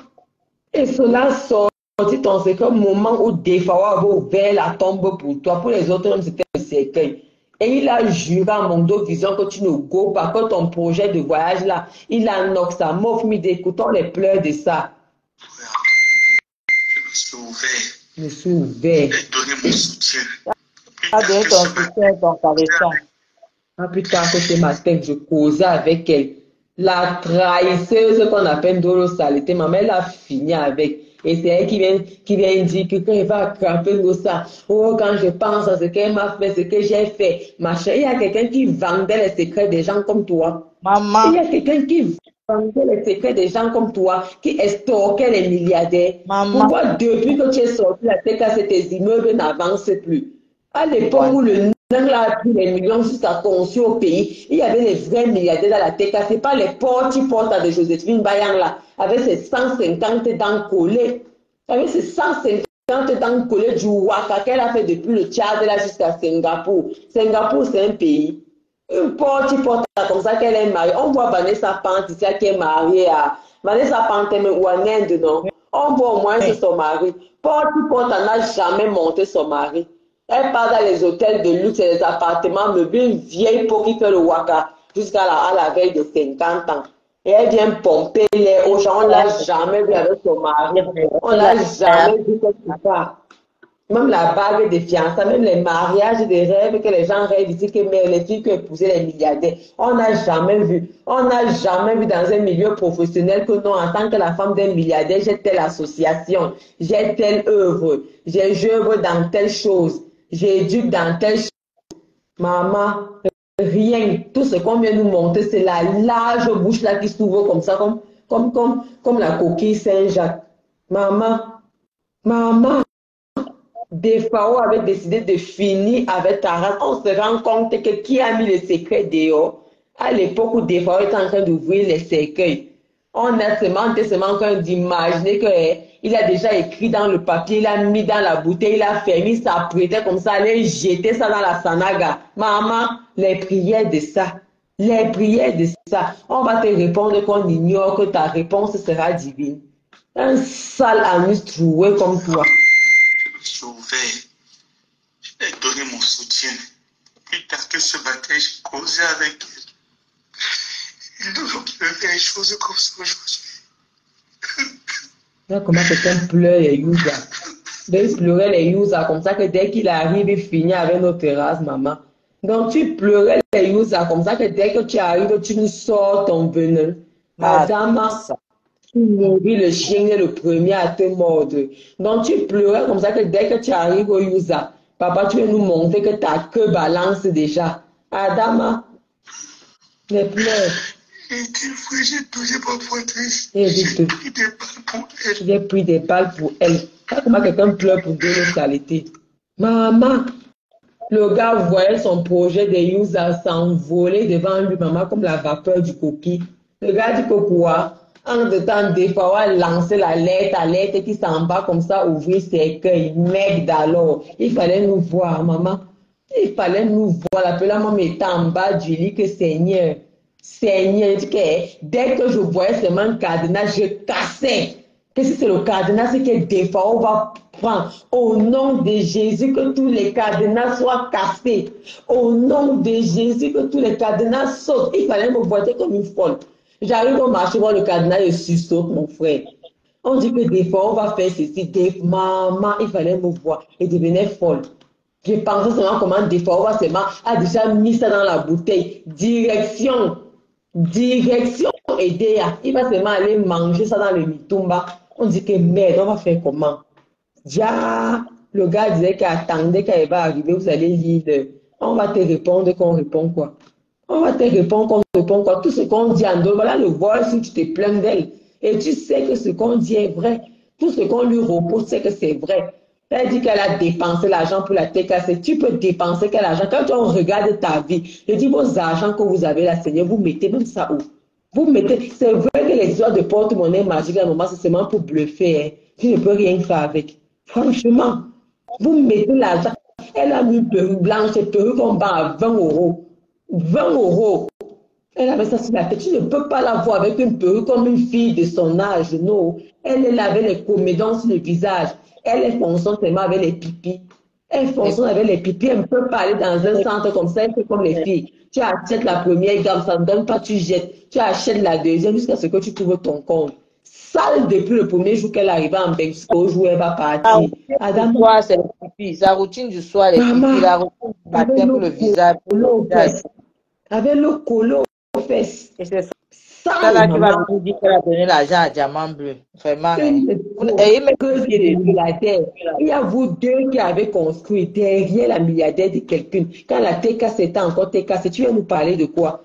S1: et cela sorti ton secret au moment où des fois avait ouvert la tombe pour toi. Pour les autres, c'était le cercueil. Et il a juré à mon dos disant que tu ne go pas, que ton projet de voyage là, il a noxé, mof, mais écoutons les pleurs de ça.
S3: Je me suis ouvert.
S1: Je me suis ouvert.
S3: J'ai donné mon soutien.
S2: A donné ton soutien et ton caleçon.
S1: Plus tard que ce matin, je causais avec elle. La trahisseuse qu'on appelle Dolo Saleté, maman, elle a fini avec. Et c'est elle qui vient dire que quand elle va craper ça, oh, quand je pense à ce qu'elle m'a fait, ce que j'ai fait, machin, il y a quelqu'un qui vendait les secrets des gens comme toi. Il y
S2: Maman,
S1: a quelqu'un qui vendait les secrets des gens comme toi, qui estorquait les milliardaires.
S2: maman,
S1: Pourquoi depuis que tu es sorti la TKC, tes immeubles n'avancent plus? À l'époque où
S2: voilà.
S1: le nain a pris les millions jusqu'à conçu au pays, il y avait les vrais milliardaires dans la TK. Ce n'est pas les portes de Joséphine Bayang là, avec ses 150 dents collées. Avec ses 150 dents collées du Waka qu'elle a fait depuis le Tchad là jusqu'à Singapour. Singapour, c'est un pays. Une porte comme ça qu'elle est mariée. On voit Vanessa Pant ici qui est mariée à Vanessa Pant ou en Inde, non? On voit au moins son mari. Porte elle n'a jamais monté son mari. Elle part dans les hôtels de luxe et les appartements meublés, une vieille peau qui fait le waka jusqu'à la veille de 50 ans. Et elle vient pomper les aux gens. On ne l'a jamais vu avec son mari. On ne l'a jamais vu quelque part. Même la bague de fiançailles, même les mariages de rêves que les gens rêvent ici, que les filles qui épousaient les milliardaires, on n'a jamais vu. On n'a jamais vu dans un milieu professionnel que non, en tant que la femme d'un milliardaire, j'ai telle association, j'ai telle œuvre, j'œuvre dans telle chose, j'éduque dans telle chose. Maman, rien. Tout ce qu'on vient nous montrer, c'est la large bouche là qui s'ouvre comme ça, comme la coquille Saint-Jacques. Maman. Des Fao avait décidé de finir avec Taras. On se rend compte que qui a mis les secrets dehors? À l'époque où Des Fao était en train d'ouvrir les cercueils, on a seulement en train d'imaginer qu'il a déjà écrit dans le papier, il a mis dans la bouteille, il a fermé, il s'apprêtait comme ça, aller jeter ça dans la sanaga. Maman, les prières de ça, les prières de ça, on va te répondre qu'on ignore que ta réponse sera divine. Un sale anus troué comme toi.
S3: Je me suis ouvert. J'ai donné mon soutien. Plus tard que ce matin, j'ai causé avec elle. Ils nous ont fait des choses comme ça aujourd'hui.
S1: Là, comment quelqu'un pleure les Yusa. Il pleurait les Yusa comme ça que dès qu'il arrive, il finit avec nos terrasses, maman. Donc, tu pleurais les Yusa comme ça que dès que tu arrives, tu nous sors ton venin. Adama, tu nourris le chien est le premier à te mordre. Donc, tu pleurais comme ça que dès que tu arrives au Yusa, papa, tu veux nous montrer que ta queue balance déjà. Adama, les pleurs.
S3: Et des fois, j'ai touché ma poitrine.
S1: Et
S3: J'ai pris des balles pour elle.
S1: J'ai pris des balles pour elle. Comment quelqu'un pleure pour deux saletés? Maman, le gars voyait son projet de Yusa s'envoler devant lui, maman, comme la vapeur du coquille. Le gars dit que quoi? En de temps, des fois, on a lancé la lettre qui s'en va comme ça, ouvrir ses cueils. Mec d'alors, il fallait nous voir, maman. Il fallait nous voir. La maman était en bas du lit que Seigneur. Seigneur, dès que je voyais seulement le cardinal, je cassais. Que si c'est le cardinal, c'est que des fois, on va prendre au nom de Jésus que tous les cardinals soient cassés. Au nom de Jésus que tous les cardinals sautent. Il fallait me voir comme une folle. J'arrive au marché, voir le cardinal et sursaute, mon frère. On dit que des fois, on va faire ceci. Maman, il fallait me voir. Et devenait folle. Je pensais seulement comment des fois, on va seulement a déjà mis ça dans la bouteille. Direction Edea. Il va seulement aller manger ça dans le mitumba. On dit que merde, on va faire comment? Déjà, le gars disait qu'il attendait qu'elle va arriver, vous allez lire. On va te répondre qu'on répond quoi? On va te répondre qu'on répond quoi? Tout ce qu'on dit en dehors, voilà le voir si tu te plains d'elle. Et tu sais que ce qu'on dit est vrai. Tout ce qu'on lui repose, c'est que c'est vrai. Elle dit qu'elle a dépensé l'argent pour la TKC. Tu peux dépenser quel argent? Quand on regarde ta vie, je dis vos argents que vous avez là, Seigneur, vous mettez même ça où? Vous mettez, c'est vrai que les histoires de porte-monnaie magique, à un moment, c'est seulement pour bluffer. Hein. Tu ne peux rien faire avec. Franchement, vous mettez l'argent. Elle a mis une perruque blanche, et perruque en bas à 20 euros. 20 euros. Elle avait ça sur la tête. Tu ne peux pas la voir avec une perruque comme une fille de son âge. Non. Elle avait les comédons sur le visage. Elle est fonctionne seulement avec les pipis. Elle fonctionne avec les pipis. Elle ne peut pas aller dans un centre comme ça. Elle fait comme les filles. Tu achètes la première gamme, ça ne donne pas, tu jettes. Tu achètes la deuxième jusqu'à ce que tu trouves ton compte. Sale depuis le premier jour qu'elle arrive en Belgique, au jour où elle va partir.
S2: Adam, c'est les pipis. Sa routine du soir, les pipis. La routine du matin pour le visage.
S1: Avec le colo aux fesses.
S2: Et c'est ça là qui va nous dire qu'elle a donné l'argent à Diamant Bleu. Vraiment.
S1: Il y a vous deux qui avez construit derrière la milliardaire de quelqu'un. Quand la TKC était encore TKC, tu viens nous parler de quoi?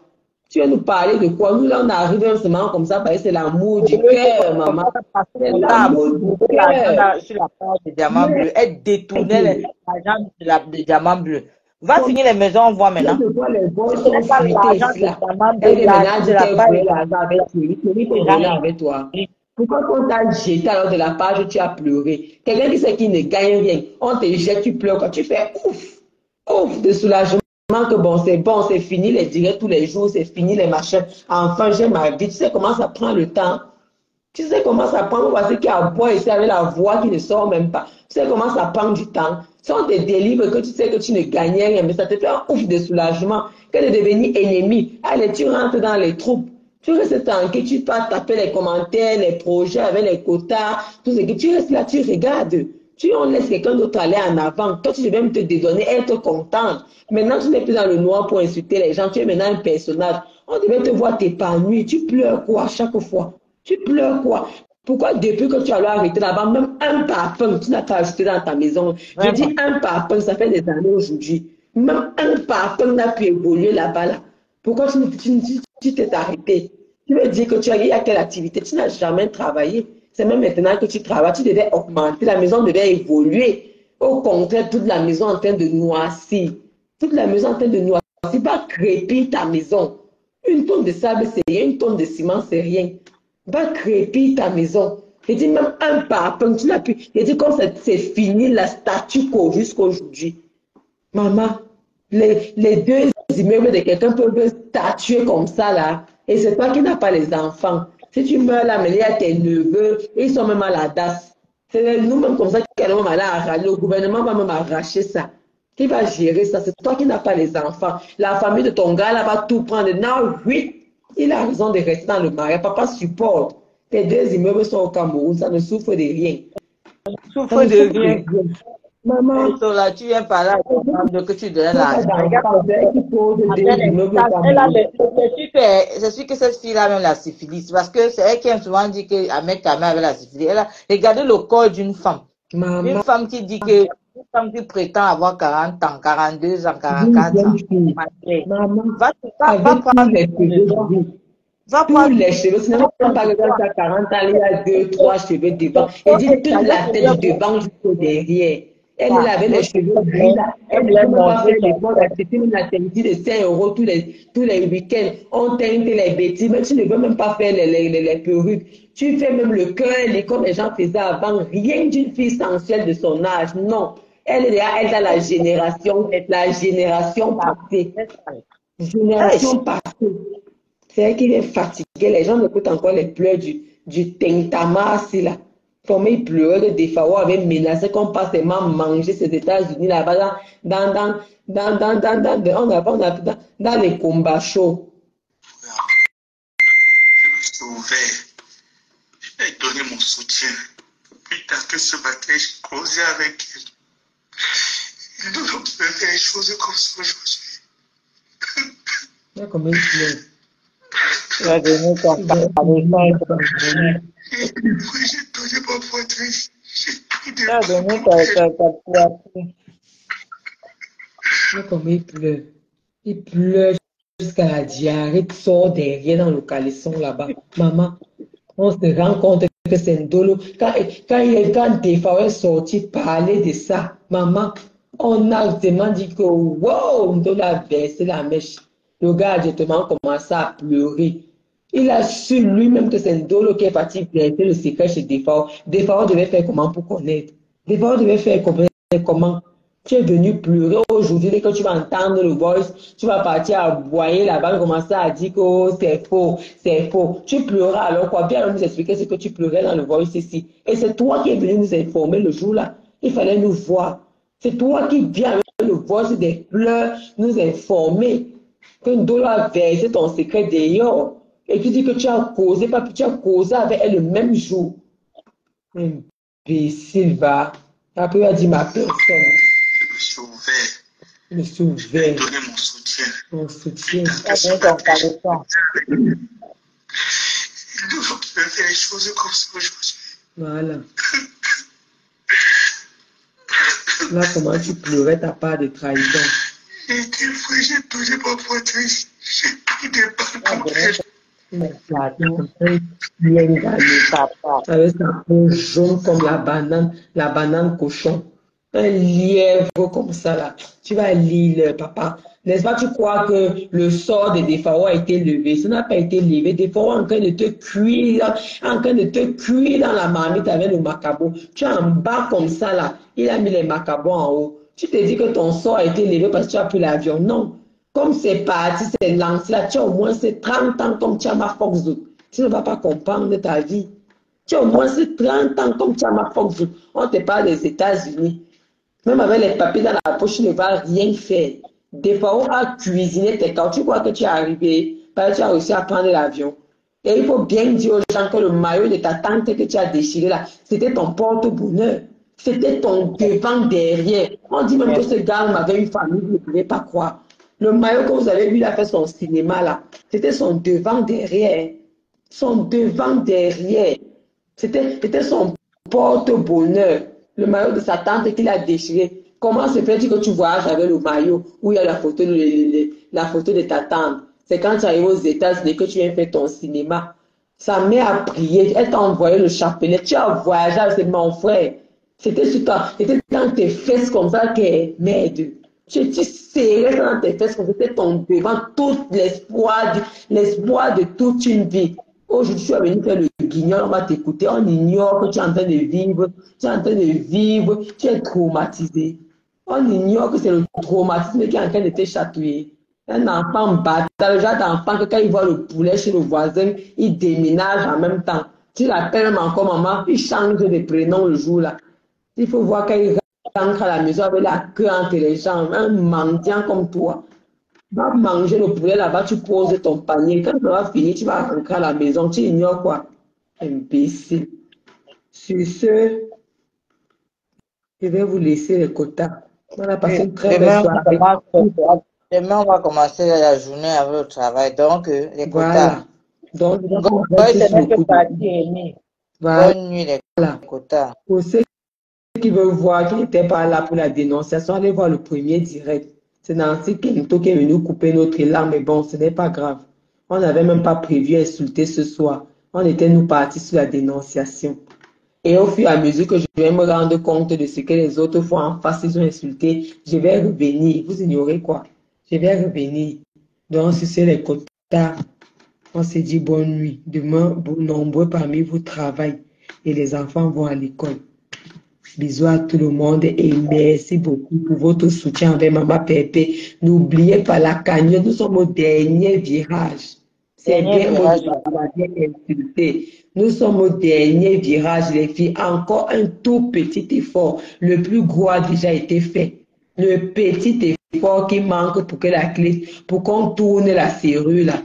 S1: Tu viens nous parler de quoi? Nous, là, on arrive un moment comme ça, parce que c'est l'amour du cœur, maman. C'est l'amour du cœur.
S2: Sur la page de Diamant Bleu, elle détournait l'argent de Diamant Bleu. Va signer les maisons, on voit maintenant.
S1: Les boys sont fruités, là. Elle est maintenant dit qu'elle voulait l'argent avec toi. Avec toi. Pourquoi quand t'as jeté alors de la page, tu as pleuré? Quelqu'un qui sait qu'il ne gagne rien, on te jette, tu pleures, quand tu fais ouf de soulagement que bon, c'est fini les directs tous les jours, c'est fini les machins. Enfin, j'ai ma vie. Tu sais comment ça prend le temps? Tu sais comment ça prend? Voici qu'il y a à boire ici avec la voix qui ne sort même pas. Tu sais comment ça prend du temps? Si on te délivre, que tu sais que tu ne gagnais rien, mais ça te fait un ouf de soulagement que de devenir ennemi. Allez, tu rentres dans les troupes. Tu restes tranquille, tu passes taper les commentaires, les projets avec les quotas, tout ce que tu restes là, tu regardes. On laisse quelqu'un d'autre aller en avant. Toi, tu devais même te dédonner, être contente. Maintenant, tu n'es plus dans le noir pour insulter les gens. Tu es maintenant un personnage. On devait te voir t'épanouir. Tu pleures quoi chaque fois? Tu pleures quoi? Pourquoi depuis que tu as arrêté là-bas, même un parfum, tu n'as pas ajouté dans ta maison? Je dis un parfum, ça fait des années aujourd'hui. Même un parfum n'a pu évoluer là-bas. Là. Pourquoi tu t'es arrêté? Tu veux dire que tu as eu à quelle activité? Tu n'as jamais travaillé. C'est même maintenant que tu travailles, tu devais augmenter, la maison devait évoluer. Au contraire, toute la maison en train de noircir. Toute la maison en train de noircir. Va crépir ta maison. Une tonne de sable, c'est rien. Une tonne de ciment, c'est rien. Va crépir ta maison. Je dis même un parfum, tu n'as plus. Je dis comme c'est fini la statue quo jusqu'aujourd'hui. Maman, les deux immeubles de quelqu'un peuvent statuer comme ça là. Et c'est toi qui n'as pas les enfants. Si tu meurs là, mais il y a tes neveux, ils sont même à la DAS. C'est nous-mêmes comme ça qui allons aller arracher. Le gouvernement va même arracher ça. Qui va gérer ça? C'est toi qui n'as pas les enfants. La famille de ton gars là va tout prendre. Non, oui. Il a raison de rester dans le mariage. Papa supporte. Tes deux immeubles sont au Cameroun. Ça ne souffre de rien.
S2: Souffre de rien.
S1: Maman.
S2: Là, tu viens par là, que tu donnes l'argent. C'est sûr que cette fille-là, même la syphilis, parce que c'est elle qui aime souvent dire qu'à mettre ta main avec la syphilis. Elle a regardé le corps d'une femme. Maman. Une femme qui dit que, une femme qui prétend avoir 40 ans, 42 ans, 44 ans.
S1: Maman. Va prendre les cheveux. Va prendre les cheveux. Sinon, quand par exemple, à 40 ans, il y a 2, 3 cheveux devant. Et dit toute la tête devant jusqu'au derrière. Elle avait les cheveux gris là. Elle ne pouvait pas faire les bons. C'était une activité de 5 € tous les week-ends. On teinte les bêtises. Mais tu ne veux même pas faire les perruques. Tu fais même le cœur, comme les gens faisaient avant. Rien d'une fille sensuelle de son âge. Non. Elle a la génération passée. Génération passée. C'est elle qui est fatiguée. Les gens écoutent encore les pleurs du Tintamarsi là. Comme il pleurait, des Fao avait menacé qu'on passe seulement manger ces États-Unis là-bas dans les combats chauds.
S3: C'est ouvert. J'ai donné mon soutien. Puis tard que ce matin, j'ai causé avec elle. Nous avons fait des choses comme ça aujourd'hui.
S1: Comment il pleure?
S2: Tu vas donner ton
S3: J'ai donné ma poitrine.
S2: Tu vas donner ta poitrine.
S1: Comment il pleure? Il pleure jusqu'à la diarrhée sort derrière dans le caleçon là-bas. Maman, on se rend compte que c'est un dolo. Quand des fois est sorti parler de ça, maman, on a vraiment dit que wow, on doit verser la mèche. Le gars a directement commencé à pleurer. Il a su lui-même que c'est un dolo qui est parti verser le secret chez Defao. Defao devait faire comment pour connaître? Defao devait faire comment? Tu es venu pleurer aujourd'hui, dès que tu vas entendre le voice, tu vas partir à aboyer là-bas, commencer à dire que oh, c'est faux, c'est faux. Tu pleuras alors quoi? Viens nous expliquer ce que tu pleurais dans le voice ici. Et c'est toi qui es venu nous informer le jour-là. Il fallait nous voir. C'est toi qui viens avec le voice des pleurs, nous informer que Ndolo a versé ton secret dehors. Et tu dis que tu as causé, pas tu as causé avec elle le même jour. Imbécile, va. Après, il a dit ma personne.
S3: Je me suis ouvert.
S1: Je me suis
S3: Je lui ai
S1: ouvert.
S3: donné mon soutien.
S1: Mon soutien.
S2: Ça vient ton caractère.
S3: Il devait faire les choses comme ça aujourd'hui.
S1: Voilà. Là, comment tu pleurais ta part de trahison.
S3: J'ai été vrai, j'ai donné ma poitrine. J'ai pris des balles contre elle.
S1: Bien gagné.
S2: Papa.
S1: Avec sa peau jaune comme la banane cochon. Un lièvre comme ça là. Tu vas lire, papa. N'est-ce pas, tu crois que le sort des Pharaons a été levé? Ça n'a pas été levé. Des Pharaons en train de te cuire, dans la marmite avec le macabo. Tu es en bas comme ça là. Il a mis les macabos en haut. Tu te dis que ton sort a été levé parce que tu as pris l'avion. Non. Comme c'est parti, c'est lancé là, tu as au moins 30 ans comme Chama Foxwood. Tu ne vas pas comprendre ta vie. Tu as au moins 30 ans comme Chama Foxwood. On te parle des États-Unis. Même avec les papiers dans la poche, tu ne vas rien faire. Des fois, on a cuisiné tes cartes. Tu crois que tu es arrivé, parce que tu as réussi à prendre l'avion. Et il faut bien dire aux gens que le maillot de ta tante que tu as déchiré là, c'était ton porte-bonheur. C'était ton devant derrière. On dit même que ce gars avait une famille, vous ne pouvez pas croire. Le maillot que vous avez vu, il a fait son cinéma là. C'était son devant derrière. Son devant derrière. C'était son porte-bonheur. Le maillot de sa tante qu'il a déchiré. Comment se fait-il que tu voyages avec le maillot où il y a la photo de ta tante? C'est quand tu arrives aux États-Unis que tu viens faire ton cinéma. Sa mère a prié, elle t'a envoyé le chapelet. Tu as voyagé avec mon frère. C'était dans tes fesses comme ça que merde. Tu serrais ça dans tes fesses comme c'était ton devant tout l'espoir de toute une vie. Aujourd'hui, tu es venu faire le guignol, on va t'écouter, on ignore que tu es en train de vivre, tu es traumatisé. On ignore que c'est le traumatisme qui est en train de te chatouiller. Un enfant bâtard, le genre d'enfant que quand il voit le poulet chez le voisin, il déménage en même temps. Tu l'appelles même encore maman, il change de prénom le jour là. Il faut voir quand il rentre à la maison avec la queue entre les jambes, un mendiant comme toi. Va manger le poulet là-bas, tu poses ton panier. Quand ça va finir, tu vas rentrer à la maison. Tu ignores quoi? Imbécile. Sur ce, je vais vous laisser les quotas. On a passé une très belle soirée.
S2: Demain, on va commencer la journée avec le travail. Donc, les
S1: Voilà.
S2: quotas.
S1: Donc,
S2: Bonne nuit, les quotas.
S1: Pour ceux qui veulent voir qui n'étaient pas là pour la dénonciation, allez voir le premier direct. C'est Nancy Kento qui est venu couper notre élan, mais bon, ce n'est pas grave. On n'avait même pas prévu insulter ce soir. On était nous partis sur la dénonciation. Et au fur et à mesure que je vais me rendre compte de ce que les autres font en face, ils ont insulté, je vais revenir. Vous ignorez quoi? Je vais revenir. Donc, si c'est les quotas, on se dit bonne nuit. Demain, nombreux parmi vous travaillent et les enfants vont à l'école. Bisous à tout le monde et merci beaucoup pour votre soutien avec Maman Pépé. N'oubliez pas la cagnotte, nous sommes au dernier virage. C'est bien, moi je vais insulter. Nous sommes au dernier virage, les filles. Encore un tout petit effort. Le plus gros a déjà été fait. Le petit effort qui manque pour que la clé, pour qu'on tourne la serrure là.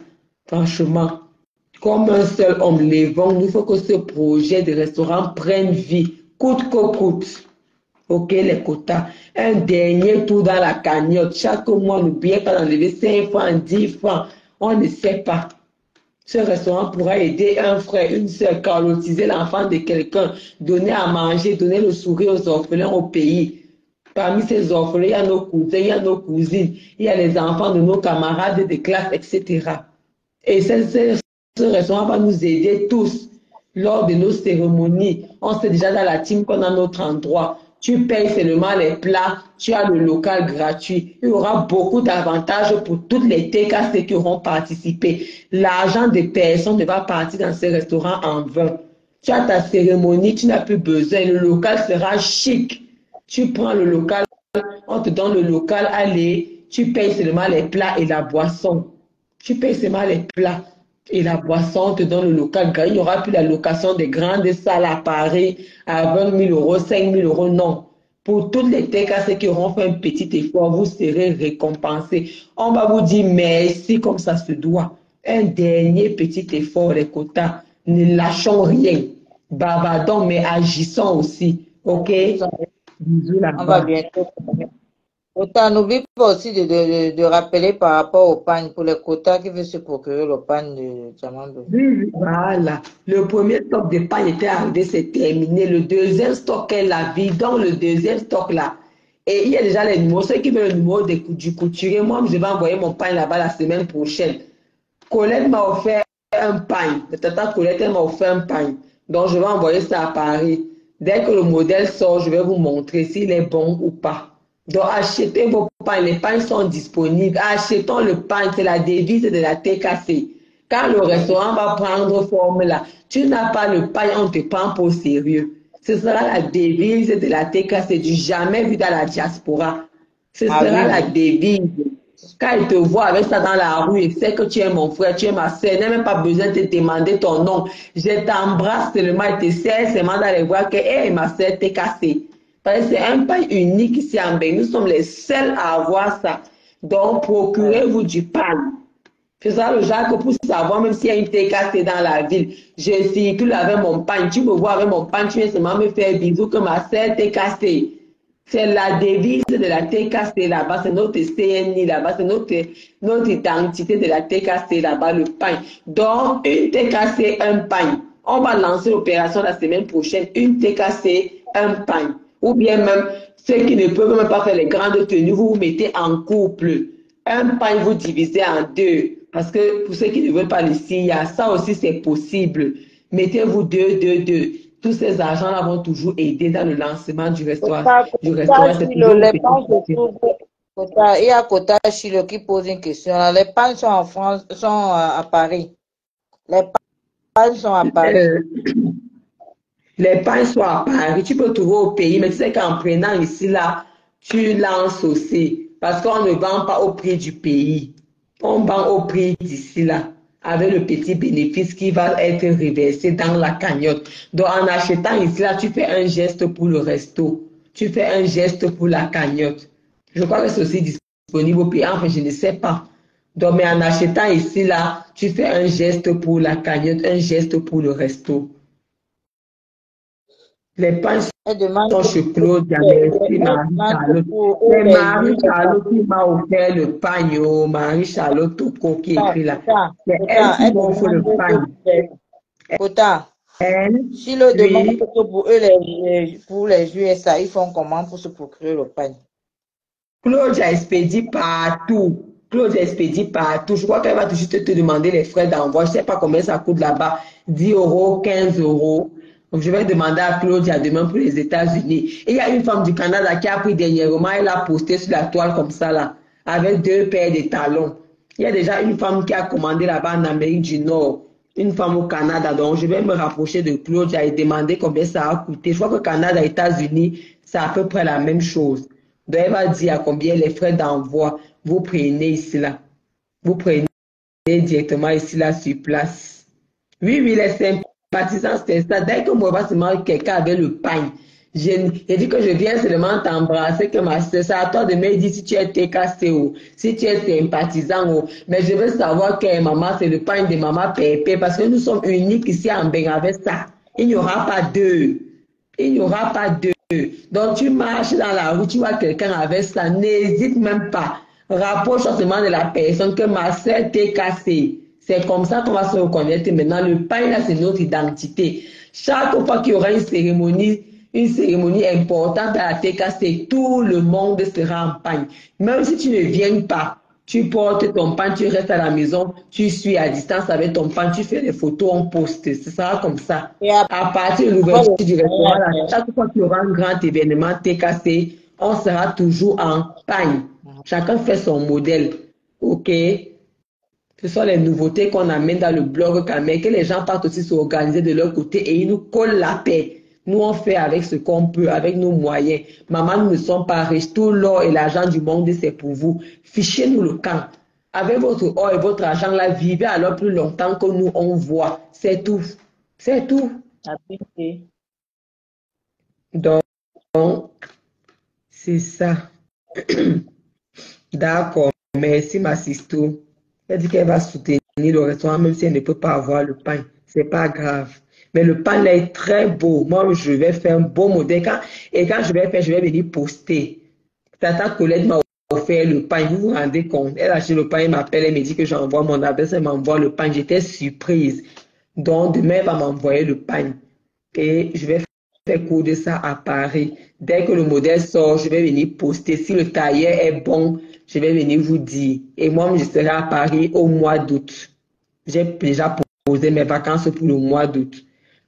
S1: Franchement, comme un seul homme, levons, il faut que ce projet de restaurant prenne vie. Coûte que coûte. Ok, les quotas. Un dernier tour dans la cagnotte. Chaque mois, n'oubliez pas d'enlever 5 francs, 10 francs. On ne sait pas. Ce restaurant pourra aider un frère, une soeur, carlotiser l'enfant de quelqu'un, donner à manger, donner le sourire aux orphelins au pays. Parmi ces orphelins, il y a nos cousins, il y a nos cousines, il y a les enfants de nos camarades de classe, etc. Et ce restaurant va nous aider tous. Lors de nos cérémonies, on sait déjà dans la team qu'on a notre endroit. Tu payes seulement les plats, tu as le local gratuit. Il y aura beaucoup d'avantages pour toutes les TKC qui auront participé. L'argent des personnes ne va partir dans ces restaurants en vain. Tu as ta cérémonie, tu n'as plus besoin. Le local sera chic. Tu prends le local on te donne le local, allez, tu payes seulement les plats et la boisson. Tu payes seulement les plats et la boisson, on te donne le local. Il n'y aura plus la location des grandes salles à Paris à 20 000 euros, 5 000 euros, non. Pour toutes les TKC qui auront fait un petit effort, vous serez récompensés. On va vous dire merci comme ça se doit. Un dernier petit effort, les quotas. Ne lâchons rien. Bavardons, mais agissons aussi. OK? Bisous
S2: On va
S1: là-bas.
S2: bientôt. Autant n'oublie pas aussi de rappeler par rapport au pagne pour les quotas qui veulent se procurer le pagne de Tchamando.
S1: Oui, voilà. Le premier stock de pain était arrivé, c'est terminé. Le deuxième stock, elle a vu dans le deuxième stock là. Et il y a déjà les numéros. Ceux qui veulent le numéro du couturier, moi, je vais envoyer mon pain là-bas la semaine prochaine. Colette m'a offert un pain. Tata Colette, elle m'a offert un pain. Donc, je vais envoyer ça à Paris. Dès que le modèle sort, je vais vous montrer s'il est bon ou pas. Donc, achetez vos pains. Les pains sont disponibles. Achetons le pain. C'est la devise de la TKC. Quand le restaurant va prendre forme là, tu n'as pas le pain, on te prend pour sérieux. Ce sera la devise de la TKC, du jamais vu dans la diaspora. Ce
S2: Ah
S1: sera
S2: oui,
S1: la
S2: oui.
S1: devise. Quand il te voit avec ça dans la rue, il sait que tu es mon frère, tu es ma soeur, il n'a même pas besoin de te demander ton nom. Je t'embrasse seulement et te serre seulement dans les bras que, hé, ma soeur, t'es cassé. Parce que c'est un pain unique ici en Belgique. Nous sommes les seuls à avoir ça. Donc, procurez-vous du pain. C'est ça le genre que pour savoir, même s'il y a une TKC dans la ville, je circule avec mon pain. Tu me vois avec mon pain, tu viens seulement me faire bisous que ma soeur t'est cassée. C'est la devise de la TKC là-bas, c'est notre CNI là-bas, c'est notre identité de la TKC là-bas, le pain. Donc, une TKC, un pain. On va lancer l'opération la semaine prochaine, une TKC, un pain. Ou bien même, ceux qui ne peuvent même pas faire les grandes tenues, vous vous mettez en couple. Un pain, vous divisez en deux. Parce que pour ceux qui ne veulent pas le SIA, ça aussi c'est possible. Mettez-vous deux. Tous ces argents-là vont toujours aider dans le lancement du restaurant. C'est toujours une
S2: Les
S1: petite
S2: pains se
S1: question.
S2: trouvent. Il y a Kota Chilo qui pose une question. Les pains sont en France, sont à Paris. Les pains sont à Paris.
S1: Les pains sont à Paris, tu peux trouver au pays, mais tu sais qu'en prenant ici, là, tu lances aussi. Parce qu'on ne vend pas au prix du pays. On vend au prix d'ici, là, avec le petit bénéfice qui va être reversé dans la cagnotte. Donc, en achetant ici, là, tu fais un geste pour le resto. Tu fais un geste pour la cagnotte. Je crois que c'est aussi disponible au pays. Enfin, je ne sais pas. Donc, mais en achetant ici, là, tu fais un geste pour la cagnotte, un geste pour le resto. Les pains
S2: Elle demande
S1: sont chez Claude, merci Marie-Charlotte. C'est Marie-Charlotte qui m'a offert le pain, oh, Marie-Charlotte Toko qui écrit là. C'est elle qui m'offre le pain.
S2: Kota,
S1: Elle,
S2: si le demande
S1: oui,
S2: que pour eux, pour les USA, ils font comment pour se procurer le pain?
S1: Claude a expédié partout. Claude a expédié partout. Je crois qu'elle va juste te demander les frais d'envoi. Je ne sais pas combien ça coûte là-bas. 10 euros, 15 euros. Donc, je vais demander à Claudia demain pour les États-Unis. Et il y a une femme du Canada qui a pris dernièrement, elle a posté sur la toile comme ça, là, avec 2 paires de talons. Il y a déjà une femme qui a commandé là-bas en Amérique du Nord, une femme au Canada. Donc, je vais me rapprocher de Claudia et demander combien ça a coûté. Je crois que Canada et États-Unis, c'est à peu près la même chose. Donc, elle va dire à combien les frais d'envoi. Vous prenez ici, là. Vous prenez directement ici, là, sur place. Oui, les sympathisants, c'est ça. Dès que moi, seulement quelqu'un avait le pain, j'ai dit que je viens seulement t'embrasser, que ma soeur, c'est à toi de me dire si tu es TKC ou si tu es sympathisant ou. Mais je veux savoir que maman, c'est le pain de maman Pépé, parce que nous sommes uniques ici en Bénin avec ça. Il n'y aura pas deux. Il n'y aura pas deux. Donc, tu marches dans la rue, tu vois quelqu'un avec ça, n'hésite même pas. Rapproche-toi seulement de la personne que ma soeur t'est cassée. C'est comme ça qu'on va se reconnaître maintenant. Le pain, là, c'est notre identité. Chaque fois qu'il y aura une cérémonie importante à la TKC, tout le monde sera en pain. Même si tu ne viens pas, tu portes ton pain, tu restes à la maison, tu suis à distance avec ton pain, tu fais les photos, on poste. Ce sera comme ça.
S2: Et
S1: À partir de l'ouverture du restaurant, là, chaque fois qu'il y aura un grand événement TKC, on sera toujours en pain. Chacun fait son modèle. OK? Ce sont les nouveautés qu'on amène dans le blog Camel, que les gens partent aussi s'organiser de leur côté et ils nous collent la paix. Nous, on fait avec ce qu'on peut, avec nos moyens. Maman, nous ne sommes pas riches. Tout l'or et l'argent du monde, c'est pour vous. Fichez-nous le camp. Avec votre or et votre argent, là, vivez alors plus longtemps que nous, on voit. C'est tout. C'est tout. Donc, c'est ça. D'accord. Merci, ma sister. Elle dit qu'elle va soutenir le restaurant, même si elle ne peut pas avoir le pain. C'est pas grave. Mais le pain là est très beau. Moi, je vais faire un beau modèle. Quand je vais faire, je vais venir poster. Tata Colette m'a offert le pain. Vous vous rendez compte? Elle a acheté le pain, elle m'appelle, elle me dit que j'envoie mon adresse, elle m'envoie le pain. J'étais surprise. Donc, demain, elle va m'envoyer le pain. Et je vais faire coudre ça à Paris. Dès que le modèle sort, je vais venir poster. Si le tailleur est bon, je vais venir vous dire. Et moi, je serai à Paris au mois d'août. J'ai déjà posé mes vacances pour le mois d'août.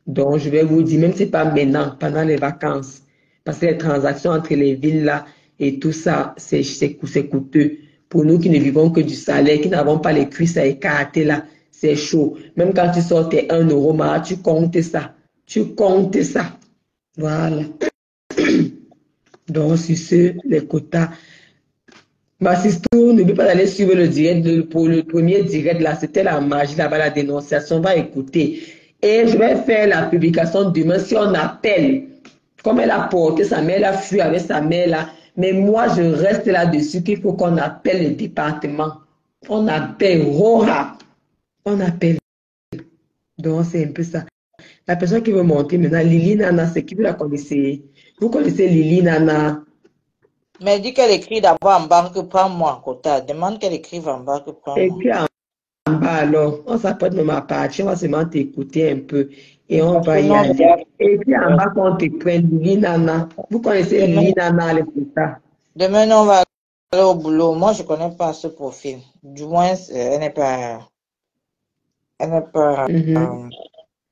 S1: Donc, je vais vous dire, même si ce n'est pas maintenant, pendant les vacances, parce que les transactions entre les villes là et tout ça, c'est coûteux. Pour nous qui ne vivons que du salaire, qui n'avons pas les cuisses à écarter là, c'est chaud. Même quand tu sors tes 1 euro, tu comptes ça. Tu comptes ça. Voilà. Donc, sur ce, les quotas. Ma sister, n'oublie pas d'aller suivre le direct. Pour le premier direct, là, c'était la magie, là-bas, la dénonciation. On va écouter. Et je vais faire la publication demain si on appelle. Comme elle a porté sa mère, elle a fui avec sa mère là. Mais moi, je reste là-dessus qu'il faut qu'on appelle le département. On appelle Rora. On appelle. Donc, c'est un peu ça. La personne qui veut monter maintenant, Lili Nana, c'est qui vous la connaissez? Vous connaissez Lili Nana?
S2: Mais dis qu'elle écrit d'abord en bas que prends-moi, Kota. Demande qu'elle écrive en bas que prends-moi.
S1: Écris en bas alors. On s'apprête même à partir. On va seulement t'écouter un peu. Et on va y aller. Écris en bas qu'on te prenne Lili Nana. Vous connaissez Lili Nana, les Kota?
S2: Demain, on va aller au boulot. Moi, je ne connais pas ce profil. Du moins, elle n'est pas... Elle n'est pas...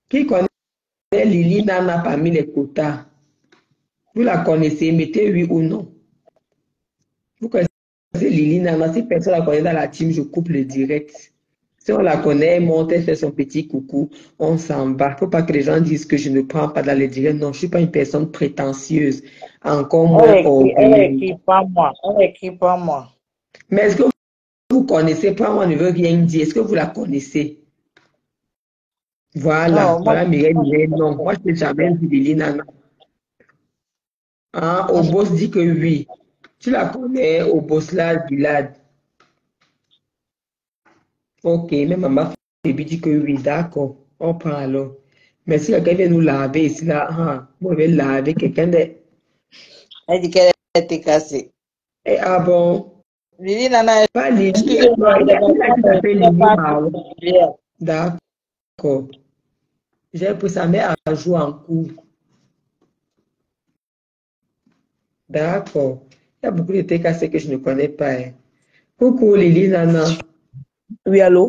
S1: Qui connaît Lili Nana parmi les quotas? Vous la connaissez, mettez oui ou non. Vous connaissez Lili Nana? Si personne la connaît dans la team, je coupe le direct. Si on la connaît, elle monte, elle fait son petit coucou, on s'en va. Il ne faut pas que les gens disent que je ne prends pas dans les directs. Non, je ne suis pas une personne prétentieuse. Encore moins orgueilleuse.
S2: Elle écrit pas moi. Elle écrit pas moi.
S1: Mais est-ce que vous connaissez? Pas moi ne veut rien dire. Est-ce que vous la connaissez? Voilà,
S2: Non,
S1: voilà Mireille, non. Moi, je n'ai jamais vu Lili Nana. Hein, Obos dit que oui. Tu la connais, Obosla Gilad. Ok, mais maman dit que oui, d'accord. On prend alors. Mais si quelqu'un vient nous laver ici, là, moi, je vais laver quelqu'un de...
S2: Elle dit qu'elle a été cassée.
S1: Eh, ah bon?
S2: Lili Nana,
S1: Pas Lili.
S2: excusez-moi,
S1: d'accord. J'ai pris sa mère à jouer en cours. D'accord. Il y a beaucoup de thé cassés que je ne connais pas. Hein. Coucou Lili Nana.
S4: Oui, allô?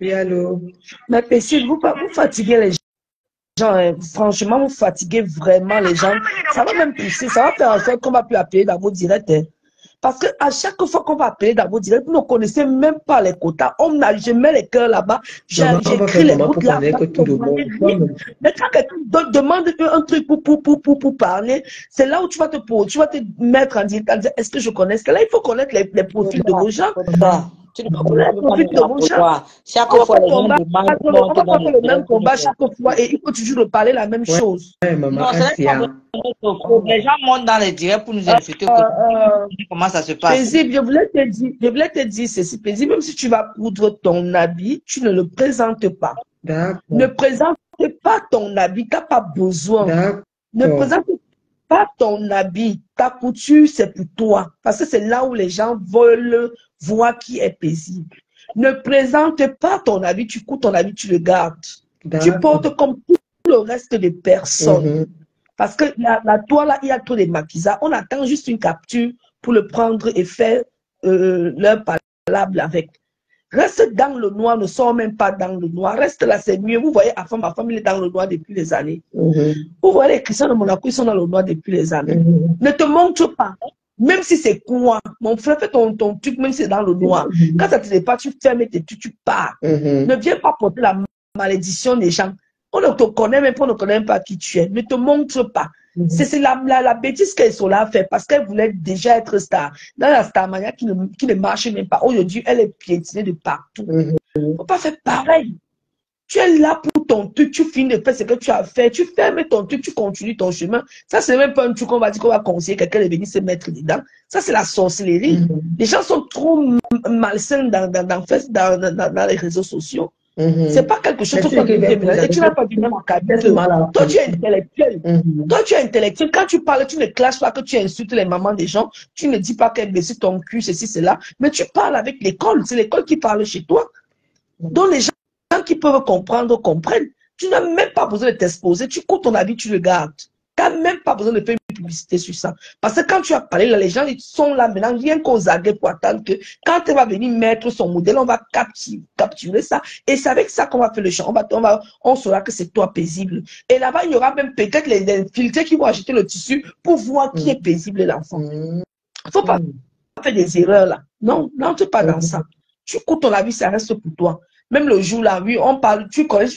S1: Oui, allô?
S4: Mais Pécile, vous fatiguez les gens. Hein. Franchement, vous fatiguez vraiment les gens. Ça va même pousser. Ça va faire en sorte qu'on va plus appeler dans vos directs. Hein. Parce qu'à chaque fois qu'on va appeler dans vos directs, vous ne connaissez même pas les quotas. Je mets les cœurs là-bas. J'écris les mots là-bas. Mais quand quelqu'un demande un truc pour parler, c'est là où tu vas te mettre en disant, est-ce que je connais? Là, il faut connaître les profils de vos gens.
S2: Tu ne peux pas chaque fois,
S4: on va faire le même combat chaque fois et il faut toujours parler la même chose.
S1: Maman,
S2: les gens montent dans les directs pour nous insulter. Comment ça se passe?
S4: Paisible, je voulais te dire ceci. Paisible, même si tu vas coudre ton habit, tu ne le présentes pas. Ne présente pas ton habit, tu n'as pas besoin. Ne présente pas ton habit. Ta couture, c'est pour toi. Parce que c'est là où les gens veulent voir qui est paisible. Ne présente pas ton habit, tu couds ton habit, tu le gardes. Tu portes comme tout le reste des personnes. Parce que la toile, là, il y a trop de maquisards. On attend juste une capture pour le prendre et faire leur palable avec. Reste dans le noir, ne sors même pas dans le noir. Reste là, c'est mieux. Vous voyez, enfin, ma famille est dans le noir depuis les années. Vous voyez, les Christians de Monaco, ils sont dans le noir depuis les années. Ne te montre pas. Même si c'est quoi, mon frère, fais ton truc, même si c'est dans le noir. Quand ça ne te plaît pas, tu fermes tes trucs, tu pars. Ne viens pas porter la malédiction des gens. On ne te connaît même pas, on ne connaît même pas qui tu es. Ne te montre pas. C'est la bêtise qu'elle a fait parce qu'elle voulait déjà être star. Dans la starmania qui ne marche même pas. Aujourd'hui, elle est piétinée de partout. Il ne faut pas faire pareil. Tu es là pour ton truc, tu finis de faire ce que tu as fait, tu fermes ton truc, tu continues ton chemin. Ça, c'est même pas un truc qu'on va dire qu'on va conseiller quelqu'un de venir se mettre dedans. Ça, c'est la sorcellerie. Les gens sont trop malsains dans les réseaux sociaux. C'est pas quelque chose que tu as et tu n'as pas du même en toi, tu es intellectuel. Toi, tu es intellectuel. Quand tu parles, tu ne clashes pas que tu insultes les mamans des gens. Tu ne dis pas qu'elle baisse ton cul, ceci, cela. Mais tu parles avec l'école. C'est l'école qui parle chez toi. Donc, les gens qui peuvent comprendre, comprennent. Tu n'as même pas besoin de t'exposer. Tu cours ton avis, tu le gardes. Tu n'as même pas besoin de faire une publicité sur ça. Parce que quand tu as parlé, là, les gens ils sont là maintenant, rien qu'aux aguets pour attendre que quand elle va venir mettre son modèle, on va capturer ça. Et c'est avec ça qu'on va faire le champ. On saura que c'est toi paisible. Et là-bas, il y aura même peut-être les filtres qui vont acheter le tissu pour voir qui est paisible l'enfant. Il ne faut pas faire des erreurs là. Non, n'entre pas dans ça. Tu cours ton avis, ça reste pour toi. Même le jour là, oui, on parle, tu connais,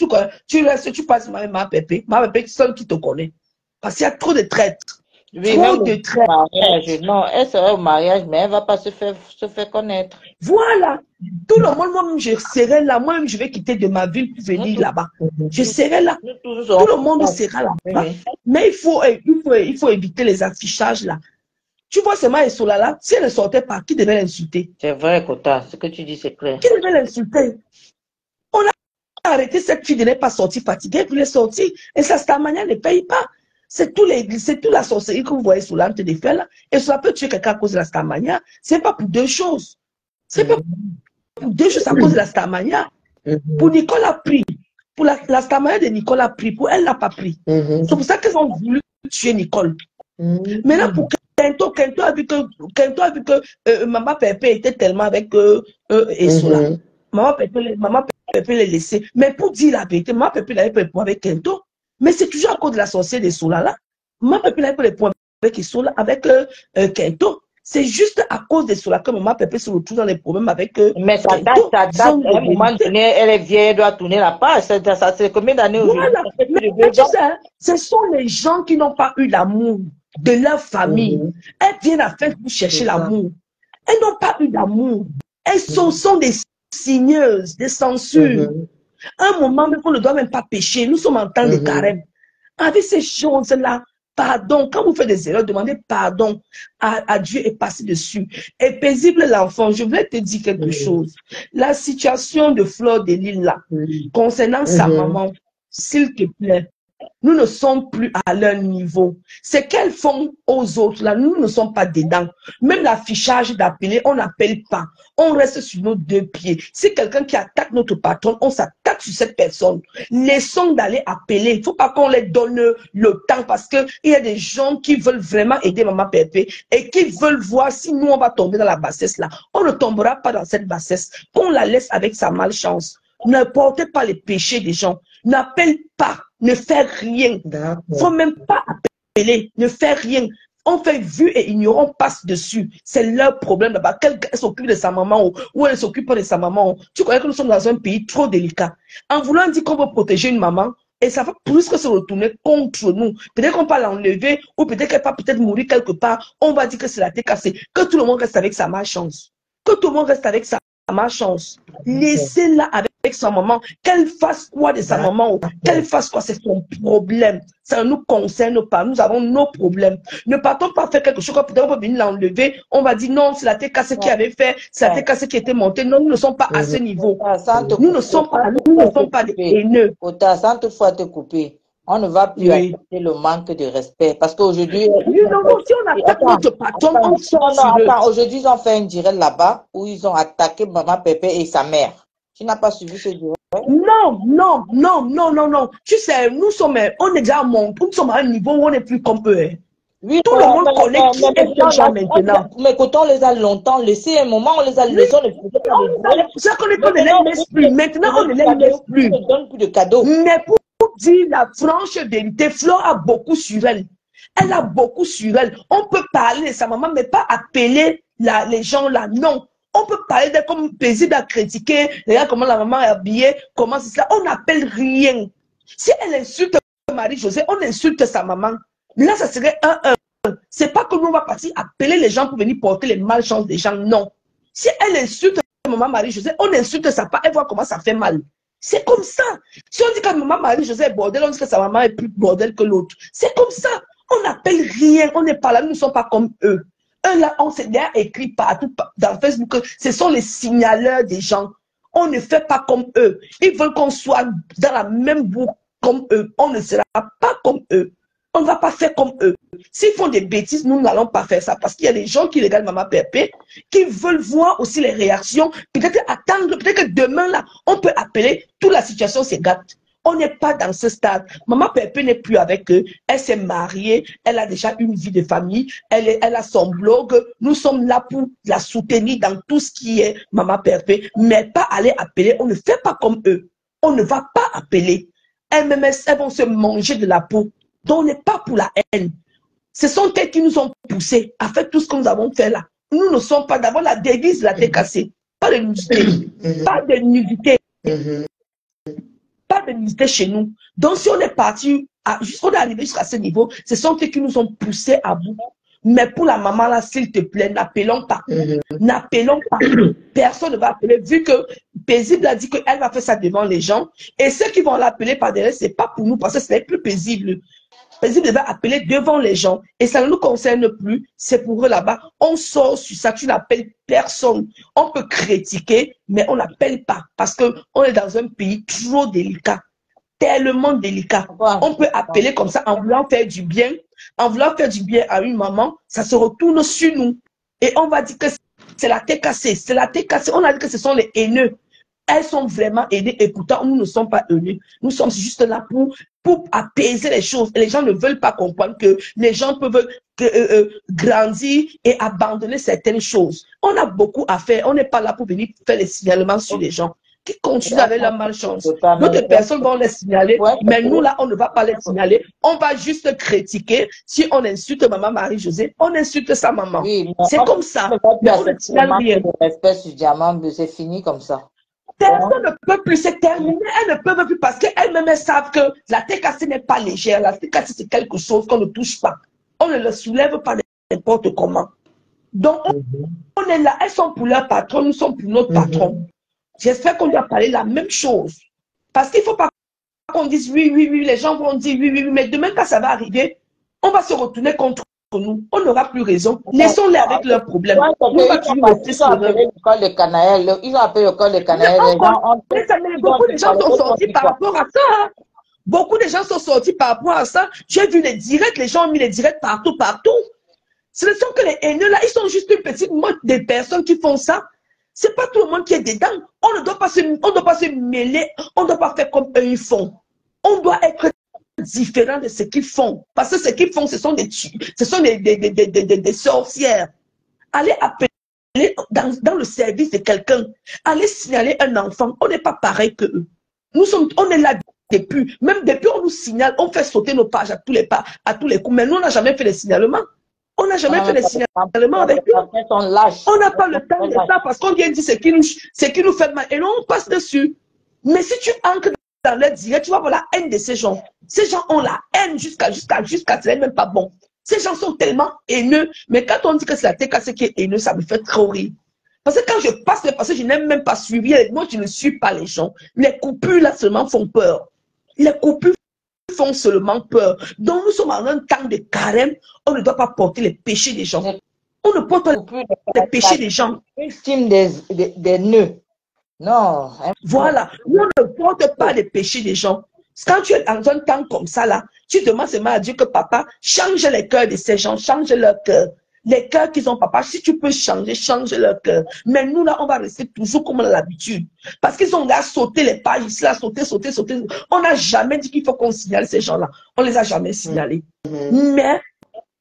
S4: tu restes, tu passes ma pépé, seule qui te connaît. Parce qu'il y a trop de traîtres.
S2: Oui, trop de traîtres. Non, elle serait au mariage, mais elle ne va pas se faire connaître.
S4: Voilà. Tout le monde, moi-même, je serai là. Moi-même, je vais quitter de ma ville pour venir là-bas. Je serai là. Tout le monde sera là. Mais il faut éviter les affichages là. Tu vois, c'est Maïsola là. Si elle ne sortait pas, qui devait l'insulter?
S2: C'est vrai, Kota. Ce que tu dis, c'est clair.
S4: Qui devait l'insulter? On a arrêté cette fille de ne pas sortir fatiguée, elle voulait sortir. Et ça, cette manière ne paye pas. C'est toute la sorcellerie que vous voyez sous l'âme de faire là. Et ça peut tuer quelqu'un à cause de la starmania. C'est pas pour deux choses. C'est pas pour deux choses à cause de la starmania. Pour Nicole a pris. Pour la starmania de Nicole a pris. Pour elle, elle n'a pas pris. C'est pour ça qu'ils ont voulu tuer Nicole. Maintenant, pour Kento a vu que Maman Pépé était tellement avec Esola. Maman Pépé l'a laissé. Mais pour dire la vérité, Maman Pépé n'avait pas le point avec Kento. Mais c'est toujours à cause de la sorcière de Sola là. Maman Pépé n'avait pas le point avec Esola, avec Kento. C'est juste à cause de Sola que Maman Pépé se retrouve dans les problèmes avec
S2: mais ça date, à un moment donné, elle est vieille, elle doit tourner la page. Ça c'est combien d'années aujourd'hui?
S4: Voilà. Mais tu sais, ce sont les gens qui n'ont pas eu l'amour de leur famille. Elles viennent à faire pour chercher l'amour. Elles n'ont pas eu d'amour. Elles sont des signeuses, des censures. À un moment, on ne doit même pas pécher. Nous sommes en temps de carême. Avec ces choses-là, pardon. Quand vous faites des erreurs, demandez pardon à Dieu et passez dessus. Et paisible l'enfant, je voulais te dire quelque chose. La situation de Fleur de Lille là, concernant sa maman, s'il te plaît, nous ne sommes plus à leur niveau. C'est qu'elles font aux autres, là, nous ne sommes pas dedans. Même l'affichage d'appeler, on n'appelle pas. On reste sur nos deux pieds. Si quelqu'un qui attaque notre patron, on s'attaque sur cette personne. Laissons d'aller appeler. Il ne faut pas qu'on les donne le temps parce qu'il y a des gens qui veulent vraiment aider Maman Pépé et qui veulent voir si nous, on va tomber dans la bassesse là. On ne tombera pas dans cette bassesse. Qu'on la laisse avec sa malchance. Ne portez pas les péchés des gens. N'appelle pas. Ne fais rien. Il ne faut même pas appeler. Ne fais rien. On fait vu et ignorant, on passe dessus. C'est leur problème là-bas. Quelqu'un s'occupe de sa maman ou elle s'occupe pas de sa maman. Tu crois que nous sommes dans un pays trop délicat. En voulant dire qu'on veut protéger une maman, et ça va plus que se retourner contre nous. Peut-être qu'on va l'enlever ou peut-être qu'elle va peut-être mourir quelque part. On va dire que c'est la tête cassée. Que tout le monde reste avec sa malchance. Que tout le monde reste avec sa malchance. Laissez-la avec sa maman. Qu'elle fasse quoi de sa maman? Qu'elle fasse quoi? C'est son problème. Ça ne nous concerne pas. Nous avons nos problèmes. Ne partons pas faire quelque chose. Peut-être on peut venir l'enlever. On va dire non, c'est la tête cassée qui avait fait. C'est la tête cassée qui était montée. Non, nous ne sommes pas à ce niveau. Nous ne sommes pas des haineux.
S2: Sans toutefois te couper. On ne va plus accepter le manque de respect. Parce qu'aujourd'hui...
S4: Non, si on attaque notre patron, on sort sur eux.
S2: Aujourd'hui, ils ont fait un direct là-bas où ils ont attaqué Maman Pépé et sa mère. Tu n'as pas suivi ce direct?
S4: Non. Tu sais, on est déjà monté, nous sommes à un niveau où on n'est plus comme eux.
S2: Oui,
S4: tout le monde connaît qui est déjà maintenant.
S2: Mais quand on les a longtemps laissés, un moment, on les a laissés.
S4: C'est qu'on ne les laisse plus. Maintenant, on ne les laisse plus.
S2: On ne donne plus de cadeaux.
S4: Mais pour dire la franche vérité, Flore a beaucoup sur elle. Elle a beaucoup sur elle. On peut parler de sa maman, mais pas appeler les gens là. Non. On peut parler d'elle comme paisible à critiquer. Regarde comment la maman est habillée, comment c'est ça. On n'appelle rien. Si elle insulte Marie-Josée, on insulte sa maman. Là, ça serait 1-1. C'est pas que nous, on va partir appeler les gens pour venir porter les malchances des gens. Non. Si elle insulte maman Marie-Josée, on insulte sa part, elle voit comment ça fait mal. C'est comme ça. Si on dit que maman Marie-Josée est bordel, on dit que sa maman est plus bordel que l'autre. C'est comme ça. On n'appelle rien. On n'est pas là. Nous ne sommes pas comme eux. Eux, là, on s'est déjà écrit partout dans Facebook. Ce sont les signaleurs des gens. On ne fait pas comme eux. Ils veulent qu'on soit dans la même boucle comme eux. On ne sera pas comme eux. On ne va pas faire comme eux. S'ils font des bêtises, nous n'allons pas faire ça. Parce qu'il y a des gens qui regardent Maman Pépé, qui veulent voir aussi les réactions. Peut-être attendre, peut-être que demain, là, on peut appeler, toute la situation se gâte. On n'est pas dans ce stade. Maman Pépé n'est plus avec eux. Elle s'est mariée. Elle a déjà une vie de famille. Elle a son blog. Nous sommes là pour la soutenir dans tout ce qui est Maman Pépé. Mais pas aller appeler. On ne fait pas comme eux. On ne va pas appeler. Elles-mêmes, elles vont se manger de la peau. Donc, on n'est pas pour la haine. Ce sont elles qui nous ont poussés à faire tout ce que nous avons fait là. Nous ne sommes pas d'abord la devise de la tête cassée. Pas de nudité. Pas de nudité. Pas de nudité chez nous. Donc, si on est parti, on est arrivé jusqu'à ce niveau, ce sont eux qui nous ont poussés à bout. Mais pour la maman là, s'il te plaît, n'appelons pas. N'appelons pas. Personne ne va appeler, vu que Paisible a dit qu'elle va faire ça devant les gens. Et ceux qui vont l'appeler par derrière, c'est pas pour nous, parce que ce n'est plus paisible. Paisible va appeler devant les gens. Et ça ne nous concerne plus. C'est pour eux là-bas. On sort sur ça. Tu n'appelles personne. On peut critiquer, mais on n'appelle pas. Parce qu'on est dans un pays trop délicat. Tellement délicat. On peut appeler comme ça en voulant faire du bien. En voulant faire du bien à une maman, ça se retourne sur nous. Et on va dire que c'est la tête cassée. C'est la tête cassée. On a dit que ce sont les haineux. Elles sont vraiment aidées et pourtant nous ne sommes pas haineux. Nous sommes juste là pour apaiser les choses. Et les gens ne veulent pas comprendre que les gens peuvent grandir et abandonner certaines choses. On a beaucoup à faire. On n'est pas là pour venir faire les signalements sur les gens qui continuent avec leur malchance. D'autres personnes vont les signaler, mais nous là, on ne va pas les signaler. On va juste critiquer. Si on insulte maman Marie-Josée, on insulte sa maman. Oui, c'est comme ça. Mais on ne signale rien.
S2: C'est fini comme ça.
S4: Personne ne peut plus se terminer, elles ne peuvent plus parce qu'elles-mêmes elles savent que la tête cassée n'est pas légère. La tête cassée, c'est quelque chose qu'on ne touche pas. On ne le soulève pas n'importe comment. Donc, on est là, elles sont pour leur patron, nous sommes pour notre patron. J'espère qu'on doit parler la même chose. Parce qu'il ne faut pas qu'on dise oui, oui, oui, les gens vont dire oui, oui, oui, mais demain, quand ça va arriver, on va se retourner contre nous. On n'aura plus raison. Laissons-les avec leurs problèmes.
S2: Ils ont appelé l'école de Canaël. Ils ont appelé l'école de Canaël.
S4: Beaucoup de gens sont sortis par rapport à ça. Beaucoup de gens sont sortis par rapport à ça. J'ai vu les directs, les gens ont mis les directs partout, partout. Ce ne sont que les haineux là, ils sont juste une petite mode de personnes qui font ça. C'est pas tout le monde qui est dedans. On ne doit pas se mêler, on ne doit pas faire comme eux ils font. On doit être différent de ce qu'ils font. Parce que ce qu'ils font, ce sont des sorcières. Allez appeler dans le service de quelqu'un. Allez signaler un enfant. On n'est pas pareil que eux. On est là depuis. Même depuis, on nous signale, on fait sauter nos pages à tous les coups. Mais nous, on n'a jamais fait les signalements. On n'a jamais fait les signalements avec eux. On n'a pas le temps de ça parce qu'on vient dire ce qui nous fait mal. Et là, on passe dessus. Mais si tu ancres dans leur direct, tu vas voir la haine de ces gens. Ces gens ont la haine jusqu'à ce n'est même pas bon. Ces gens sont tellement haineux. Mais quand on dit que c'est la TKC qui est haineux, ça me fait trop rire. Parce que quand je passe, parce que je n'ai même pas suivi, moi je ne suis pas les gens. Les coupures là seulement font peur. Les coupures font seulement peur. Donc nous sommes en un temps de carême, on ne doit pas porter les péchés des gens. On ne porte pas les péchés des gens.
S2: Estime des nœuds. Non.
S4: Voilà. On ne porte pas les péchés des gens. Quand tu es dans un temps comme ça, là, tu demandes seulement à Dieu que papa change les cœurs de ces gens, change leur cœur. Les cœurs qu'ils ont, papa, si tu peux changer, change leur cœur. Mais nous, là, on va rester toujours comme on a l'habitude. Parce qu'ils ont là sauté les pages, ici, là, sauté. On n'a jamais dit qu'il faut qu'on signale ces gens-là. On les a jamais signalés. Mais,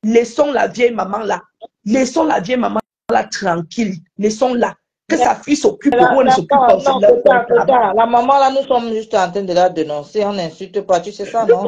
S4: laissons la vieille maman là. Laissons la vieille maman là tranquille. Laissons-la. Que sa fille s'occupe, on ne s'occupe pas.
S2: La maman là, nous sommes juste en train de la dénoncer, on n'insulte pas, tu sais ça, non?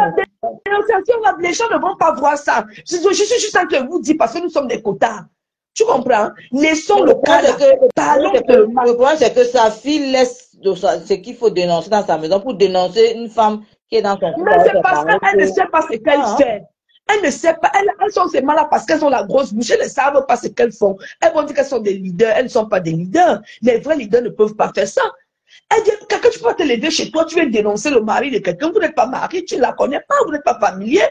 S4: Les gens ne vont pas voir ça. Je suis juste en train de vous dire parce que nous sommes des quotas. Tu comprends? Laissons le cas.
S2: Le problème, c'est que sa fille laisse ce qu'il faut dénoncer dans sa maison pour dénoncer une femme qui est dans son
S4: Mais c'est parce qu'elle ne sait pas ce qu'elle fait. Elle ne sait pas, elles sont seulement là parce qu'elles ont la grosse bouche, elles ne savent pas ce qu'elles font. Elles vont dire qu'elles sont des leaders, elles ne sont pas des leaders. Les vrais leaders ne peuvent pas faire ça. Elle dit, quelqu'un, tu peux te lever chez toi, tu veux dénoncer le mari de quelqu'un, vous n'êtes pas marié, tu ne la connais pas, vous n'êtes pas familier.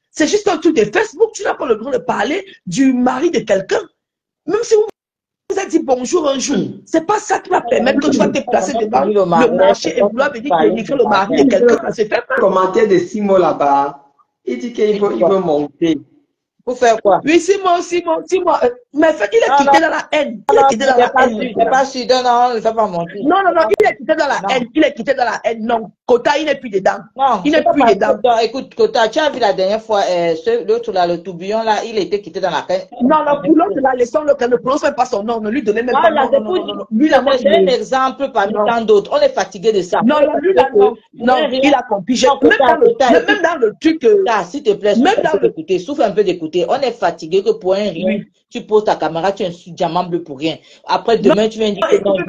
S4: C'est juste un truc de Facebook, tu n'as pas le droit de parler du mari de quelqu'un. Même si vous avez dit bonjour un jour, c'est pas ça qui va permettre que tu vas te placer devant le marché et vouloir venir dénigrer le mari de quelqu'un. Ça se fait pas.
S1: Commentaire de Simon là-bas. Il dit qu'il veut monter.
S2: Pour faire quoi?
S4: Oui, Simon. Mais il est quitté dans la haine. Il est quitté dans la haine.
S2: Il n'est pas sûr. Non, il ne fait pas monter.
S4: Non, il est quitté dans la haine. Il est quitté dans la haine. Non, Kota, il n'est plus dedans.
S2: Non,
S4: il n'est plus dedans.
S2: Écoute, Kota, tu as vu la dernière fois, l'autre là, le tourbillon là, il était quitté dans la haine.
S4: Non, pour l'autre là, laissons-le, ne prononce même pas son nom, ne lui donnez même pas non. Lui, là,
S2: c'est un exemple parmi tant d'autres. On est fatigué de ça.
S4: Non, lui là, non, il a compris. Même dans le truc.
S2: S'il te plaît, souffle un peu d'écouter. On est fatigué que pour un rien, tu poses ta caméra, tu insultes Diamant Bleu pour rien. Après, demain, tu viens dire que non.
S4: Il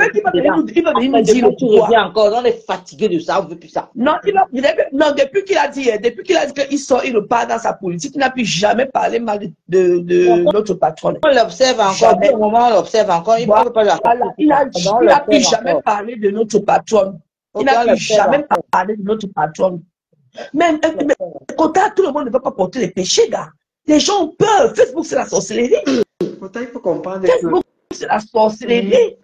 S4: va venir nous dire
S2: tu reviens encore. On est fatigué de ça, on ne veut plus ça.
S4: Non, depuis qu'il a dit qu'il sort, il repart dans sa politique, il n'a plus jamais parlé mal de notre patronne.
S2: On l'observe encore. Au moment, on l'observe encore. Il ne peut pas
S4: il n'a plus jamais parlé de notre patronne. Il n'a plus jamais parlé de notre patronne. Même Kota, tout le monde ne peut pas porter les péchés, gars. Les gens ont peur. Facebook, c'est la sorcellerie.
S1: Kota, il faut comprendre
S4: Facebook, c'est la sorcellerie.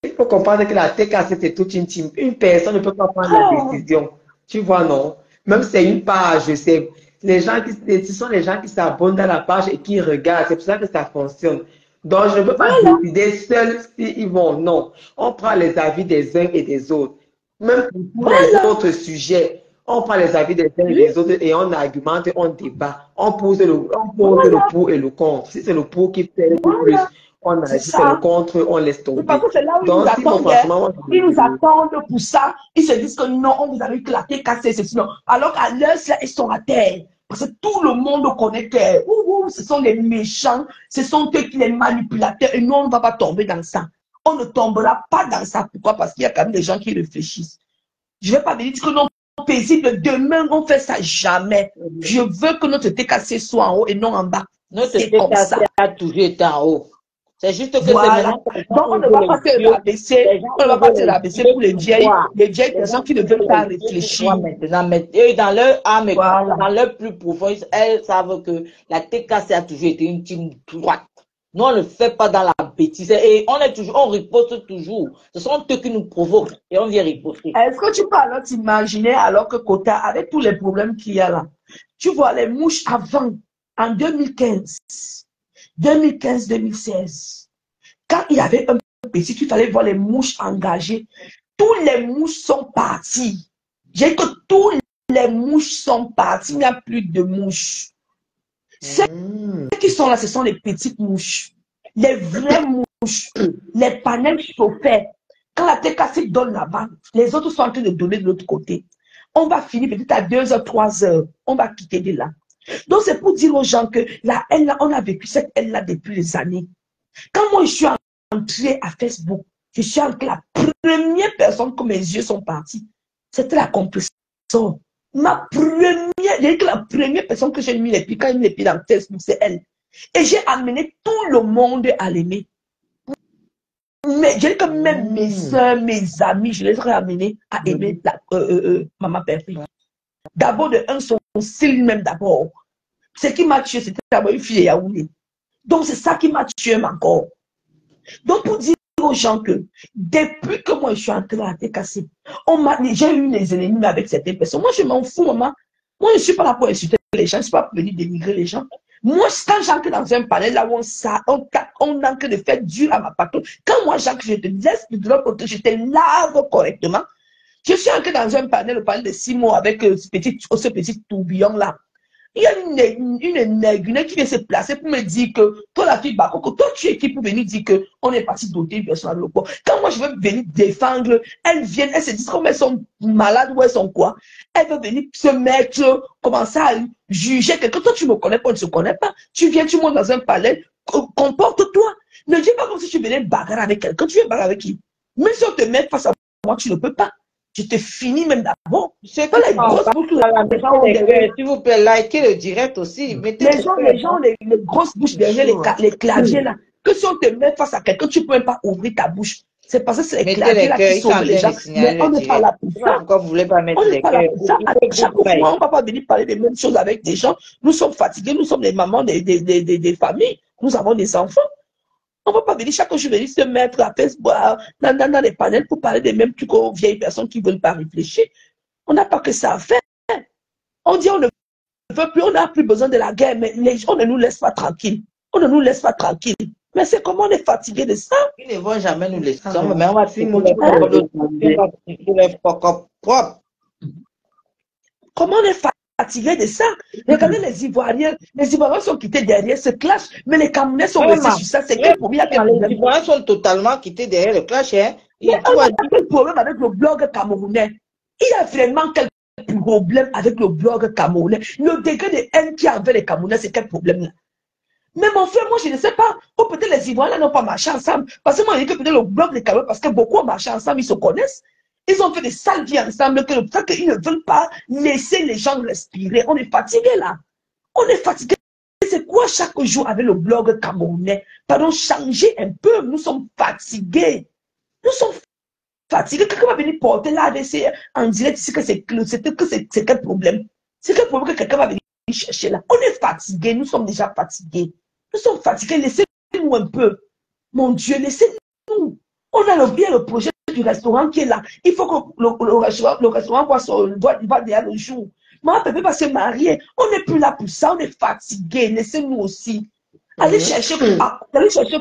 S1: Il faut comprendre que la TKC, c'est toute une team. Une personne ne peut pas prendre la décision. Tu vois, non? Même si c'est une page, je sais. Ce sont les gens qui s'abonnent dans la page et qui regardent. C'est pour ça que ça fonctionne. Donc, je ne peux pas décider seul s'ils vont. Non. On prend les avis des uns et des autres. Même pour les autres sujets. On prend les avis des uns et des autres et on argumente, on débat. On pose le pour et le contre. Si c'est le pour qui fait le plus, on agit, c'est le contre, on laisse tomber.
S4: Parce que c'est là où ils nous attendent pour ça. Ils se disent que non, on vous avait claqué, cassé, ceci, non. Alors qu'à l'heure, ils sont à terre. Parce que tout le monde connaît que ce sont les méchants, ce sont eux qui les manipulateurs et nous, on ne va pas tomber dans ça. On ne tombera pas dans ça. Pourquoi? Parce qu'il y a quand même des gens qui réfléchissent. Je ne vais pas venir dire que non, paisible, demain, on fait ça jamais. Je veux que notre TKC soit en haut et non en bas.
S2: Notre TKC a toujours été en haut. C'est juste que
S4: voilà. Donc, on ne va pas se rabaisser. On ne va pas se rabaisser pour les vieilles personnes qui ne veulent pas réfléchir.
S2: Maintenant, mais dans leur âme, dans leur plus profond, elles savent que la TKC a toujours été une team droite. Nous, on ne le fait pas dans la bêtise. Et on riposte toujours. Ce sont eux qui nous provoquent et on vient riposter.
S4: Est-ce que tu peux alors t'imaginer alors que Kota, avec tous les problèmes qu'il y a là, tu vois les mouches avant, en 2015-2016, quand il y avait un petit, il fallait voir les mouches engagées. Tous les mouches sont partis. J'ai dit que tous les mouches sont partis. Il n'y a plus de mouches. Ceux qui sont là, ce sont les petites mouches. Les vraies mouches. Les panels chauffés. Quand la TKC donne là-bas, les autres sont en train de donner de l'autre côté. On va finir peut-être à 2h, 3h. On va quitter de là. Donc, c'est pour dire aux gens que la haine là, on a vécu cette haine là depuis des années. Quand moi, je suis entrée à Facebook, je suis entrée la première personne que mes yeux sont partis. C'était la compression. La première personne que j'ai mis les pieds, quand j'ai mis les pieds dans Facebook, c'est elle. Et j'ai amené tout le monde à l'aimer. Mais j'ai dit que même mes soeurs, mes amis, je les ai amenés à aimer Maman Perfect. D'abord, son style même d'abord. Ce qui m'a tué, c'était d'abord une fille de Yaoundé. Donc, c'est ça qui m'a tué encore. Donc, pour dire aux gens que depuis que moi je suis entrée à la TKC, j'ai eu les ennemis avec certaines personnes. Moi, je m'en fous, maman. Moi, je ne suis pas là pour insulter les gens, je ne suis pas pour venir dénigrer les gens. Moi, quand j'entre dans un panel là où on est en train de faire dur à ma patronne, quand moi j'entre, je te laisse de l'autre côté, je te lave correctement. Je suis entrée dans un panel, le panel de 6 mois avec ce petit tourbillon là. Il y a une nègre qui vient se placer pour me dire que toi, la fille Bakoko, toi, tu es qui pour venir dire qu'on est parti doter une personne à l'eau. Quand moi, je veux venir défendre, elles viennent, elles se disent comme elles sont malades ou elles sont quoi. Elles veulent venir se mettre, commencer à juger quelqu'un. Toi, tu ne me connais pas, on ne se connaît pas. Tu viens, tu montes dans un palais, comporte-toi. Ne dis pas comme si tu venais bagarrer avec quelqu'un. Tu viens bagarrer avec qui? Même si on te met face à moi, tu ne peux pas. je te finis même d'abord.
S2: C'est
S4: Dans les grosses bouches,
S2: s'il vous plaît, likez le direct aussi. Mettez
S4: les gens, les grosses bouches derrière les claviers là, que si on te met face à quelqu'un, tu ne peux même pas ouvrir ta bouche. C'est parce que c'est les claviers là qui sauvent les gens. Mais on n'est pas là pour ça.
S2: Pourquoi vous voulez pas mettre
S4: On n'est pas là pour ça. À chaque fois, on ne va pas venir parler des mêmes choses avec des gens. Nous sommes fatigués, nous sommes les mamans des familles. Nous avons des enfants. On ne va pas venir chaque jour venir se mettre à Facebook, dans les panels pour parler des mêmes trucs aux vieilles personnes qui ne veulent pas réfléchir. On n'a pas que ça à faire. On dit on ne veut plus, on n'a plus besoin de la guerre, mais on ne nous laisse pas tranquilles. On ne nous laisse pas tranquilles. Mais c'est comment on est fatigué de ça.
S2: Ils ne vont jamais nous laisser. Mais on va les propres.
S4: Comment on est fatigué de ça? Regardez les Ivoiriens. Les Ivoiriens sont quittés derrière ce clash, mais les Camerounais sont restés sur ça. C'est quel problème?
S2: Les Ivoiriens sont totalement quittés derrière le clash. Hein?
S4: Mais on a quel problème avec le blog camerounais? Il y a vraiment quel problème avec le blog camerounais? Le degré de haine qu'il y a envers les Camerounais, c'est quel problème là? Mais mon frère, moi je ne sais pas. Ou peut-être les Ivoiriens n'ont pas marché ensemble. Parce que moi, je dis que peut-être le blog des Camerounais, parce que beaucoup ont marché ensemble, ils se connaissent. Ils ont fait des sales vies ensemble, que le fait qu'ils ne veulent pas laisser les gens respirer. On est fatigué là. On est fatigué. C'est quoi chaque jour avec le blog camerounais? Pardon, changer un peu. Nous sommes fatigués. Nous sommes fatigués. Quelqu'un va venir porter l'ADC en direct ici que c'est quel problème? C'est quel problème que quelqu'un va venir chercher là? On est fatigués. Nous sommes déjà fatigués. Nous sommes fatigués. Laissez-nous un peu. Mon Dieu, laissez-nous. On a oublié le projet du restaurant qui est là. Il faut que le restaurant va derrière le jour. Maman Pépé va se marier. On n'est plus là pour ça. On est fatigué. Laissez-nous aussi. Allez chercher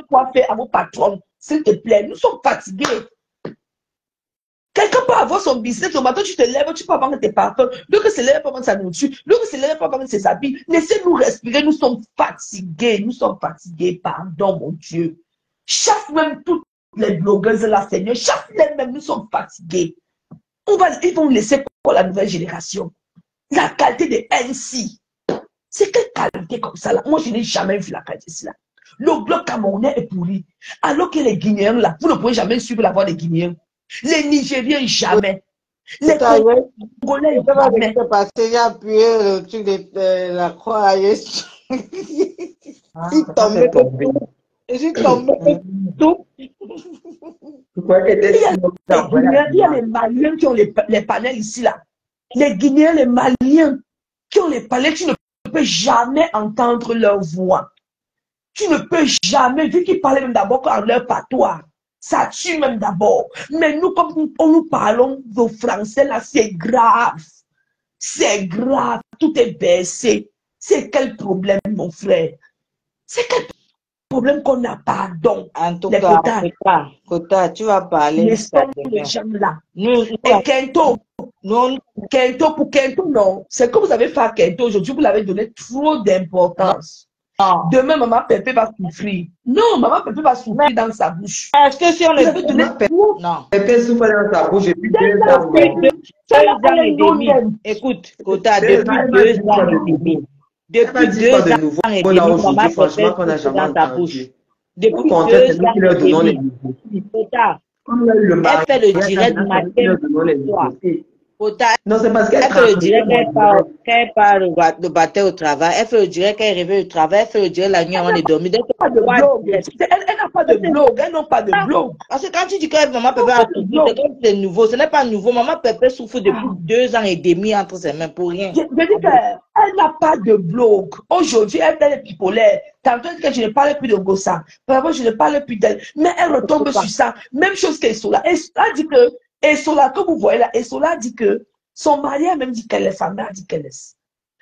S4: quoi faire à vos patrons. S'il te plaît. Nous sommes fatigués. Quelqu'un peut avoir son business. Le matin, tu te lèves, tu peux vendre tes parfums. L'autre se lève pour vendre sa nourriture. L'autre se lève pour vendre ses habits. Laissez-nous respirer. Nous sommes fatigués. Nous sommes fatigués. Pardon, mon Dieu. Chaque même toutes les blogueuses là, Seigneur, chaque même, nous sommes fatigués. Ils vont laisser pour la nouvelle génération. La qualité de NC. C'est quelle qualité comme ça là? Moi, je n'ai jamais vu la qualité de cela. Le bloc camerounais est pourri. Alors que les Guinéens là, vous ne pouvez jamais suivre la voie des Guinéens. Les Nigériens, jamais. Les Congolais, jamais.
S2: Parce qu'il y a appuyé le truc de la croix. Il tombait. Je suis tombé tout.
S4: Il y a les Maliens qui ont les panels ici là. Les Guinéens, les Maliens qui ont les panels, tu ne peux jamais entendre leur voix. Tu ne peux jamais, vu qu'ils parlaient même d'abord en leur patois. Ça tue même d'abord. Mais nous, comme nous parlons de français là, c'est grave. C'est grave. Tout est baissé. C'est quel problème, mon frère? C'est quel problème qu'on n'a pas? Donc,
S2: en tout cas, Kota, tu vas parler.
S4: Laissons les gens là. Et Kento, pour Kento, non. C'est que vous avez fait à Kento aujourd'hui, vous l'avez donné trop d'importance. Demain, maman Pépé va souffrir. Non, maman Pépé va souffrir dans sa bouche.
S2: Est-ce que si on le donné
S1: non. Pépé souffre dans sa bouche depuis 2 ans.
S2: Écoute, Kota, depuis 2 ans et demi. Depuis 2 ans et demi, maman Pépé souffre dans sa bouche. Depuis 2 ans et demi. Kota, elle fait le direct matin.
S1: Non, c'est parce qu'elle
S2: fait le direct qu'elle part le matin au travail. Elle fait le direct qu'elle revient au travail. Elle fait le direct la nuit avant de dormir.
S4: Elle n'a pas de blog. Elle n'a pas de blog.
S2: Parce que quand tu dis que maman Pépé a souffert, c'est nouveau. Ce n'est pas nouveau. Maman Pépé souffre depuis 2 ans et demi entre ses mains pour rien.
S4: Je dis qu'elle n'a pas de blog. Aujourd'hui, elle est bipolaire. Tantôt que je ne parle plus de Gossa. Parfois, je ne parle plus d'elle. Mais elle retombe sur ça. Même chose qu'Essola. Essola dit que Essola, que vous voyez là, Essola dit que son mari a même dit qu'elle est, sa mère dit qu'elle est.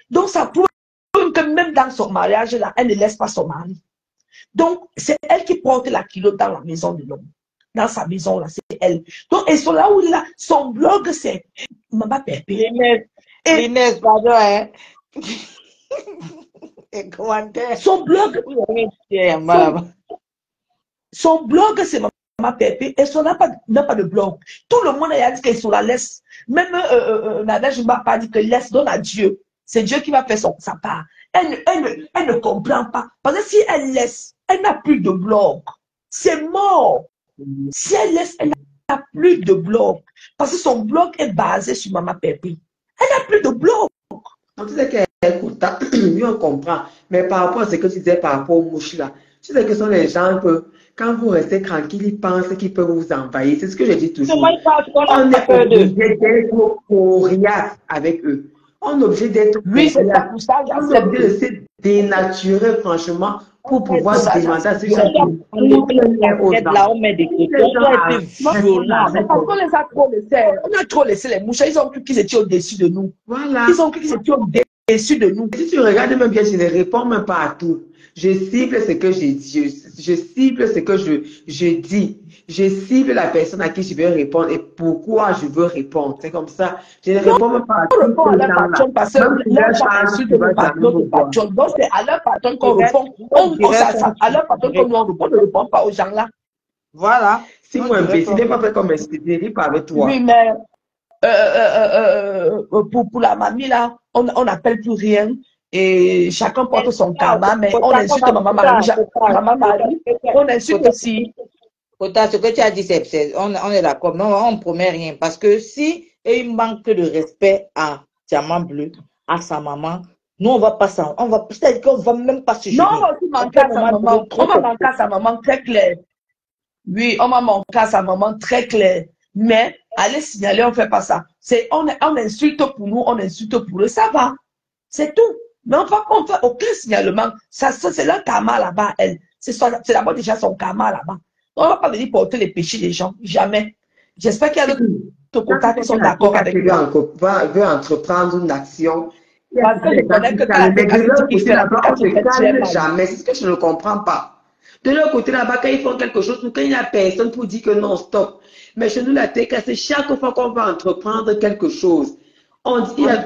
S4: Donc, ça prouve que même dans son mariage là, elle ne laisse pas son mari. Donc, c'est elle qui porte la culotte dans la maison de l'homme. Dans sa maison là, c'est elle. Donc, Essola, où il est là, son blog, c'est Maman Pépé.
S2: Inès, pardon, hein. Et commentaire.
S4: Son blog, c'est Maman Pépé. Et n'a pas de blog. Tout le monde a dit qu'elle la laisse. Même Nadège ne m'a pas dit que laisse, donne à Dieu. C'est Dieu qui va faire sa part. Elle ne comprend pas. Parce que si elle laisse, elle n'a plus de blog. C'est mort. Si elle laisse, elle n'a plus de blog. Parce que son blog est basé sur Maman Pépi. Elle n'a plus de blog.
S1: On disait qu'elle écoute, oui, on comprend. Mais par rapport à ce que tu disais par rapport aux mouches là, tu sais que ce sont les gens que, quand vous restez tranquille, ils pensent qu'ils peuvent vous envahir. C'est ce que je dis toujours. On est obligé d'être coriace avec eux. On est obligé d'être
S4: oui, c'est pas pour ça.
S1: On est obligé de se dénaturer, franchement, pour pouvoir demander à ces gens
S2: là, on met des questions. On a été violents.
S4: On les a trop laissés. On a trop laissé les mouches. Ils ont cru qu'ils étaient au-dessus de nous.
S1: Voilà.
S4: Ils ont cru qu'ils étaient au-dessus de nous.
S1: Si tu regardes même bien, je ne réponds même pas à tout. Je cible ce que j'ai dit. Je cible ce que je dis. Je cible la personne à qui je veux répondre et pourquoi je veux répondre. C'est comme ça. Je ne réponds même pas à tout.
S4: On répond à leur patron parce que leur insulte le patron. Donc c'est à leur patron qu'on répond. À leur patron qu'on nous répond. On ne répond pas aux gens là.
S2: Voilà.
S1: Si moi, imbécile, n'est pas fait comme un pas avec toi.
S4: Oui, mais pour la mamie là, on n'appelle plus rien. Et chacun porte son karma, mais on insulte Maman Marie, on insulte aussi.
S2: Kota, ce que tu as dit, on est d'accord, mais on ne promet rien. Parce que si il manque de respect à Diamant Bleu, à sa maman, nous, on ne va pas ça. C'est-à-dire qu'on ne va même pas se gêner.
S4: Non, on va aussi manquer à sa maman. On va manquer à sa maman très clair. Oui, on va manquer à sa maman très clair. Mais aller signaler, on ne fait pas ça. On insulte pour nous, on insulte pour eux, ça va. C'est tout. Mais on ne fait aucun signalement. Ça c'est leur karma là-bas, elle. C'est d'abord déjà son karma là-bas. On ne va pas venir porter les péchés des gens. Jamais. J'espère qu'il y a d'autres contacts qui sont d'accord avec lui.
S1: Veut entreprendre une action.
S4: Parce que je connais que
S1: jamais. C'est ce que je ne comprends pas. De l'autre côté là-bas, quand ils font quelque chose, quand il n'y a personne pour dire que non, stop. Mais chez nous, la tête, c'est chaque fois qu'on va entreprendre quelque chose. On dit il y a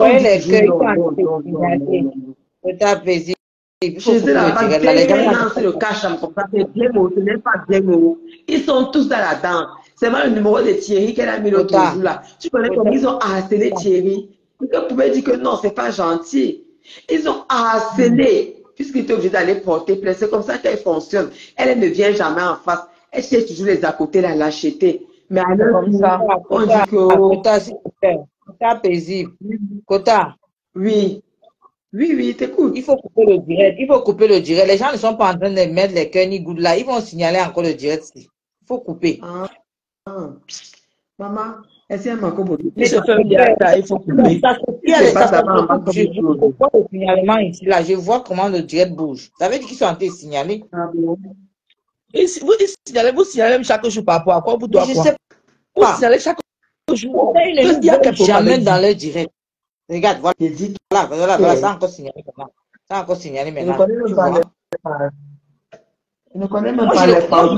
S1: chez eux là-bas, c'est le cash, c'est bien beau, ce n'est pas bien beau. Ils sont tous dans la danse. C'est mal le numéro de Thierry qu'elle a mis l'autre jour là. Tu connais comment ils ont harcelé Thierry? Vous pouvez dire que non, c'est pas gentil. Ils ont harcelé, puisqu'ils étaient obligés d'aller porter plainte. C'est comme ça qu'elle fonctionne. Elle ne vient jamais en face. Elle cherche toujours les à côté, la lâcheté. Mais alors,
S2: comme ça, on dit que Kota paisible. Kota.
S1: Oui. Oui, t'écoute.
S2: Il faut couper le direct. Il faut couper le direct. Les gens ne sont pas en train de mettre les cœurs ni gouttes là. Ils vont signaler encore le direct. Il faut couper.
S1: Maman, est-ce qu'il y a encore beaucoup
S4: il se fait un direct là, il faut couper.
S2: Je vois le signalement ici là. Je vois comment le direct bouge. Ça veut dire qu'ils sont en train de signaler.
S4: Vous signalez même chaque jour par rapport à quoi? Vous doit
S2: je
S4: quoi?
S2: sais
S4: Vous signalez chaque jour.
S2: Il y a jamais dans le direct. Regarde, voilà. Voilà, ça a encore signalé maintenant. Ça a encore signalé maintenant.
S1: Je ne connais même pas les parents.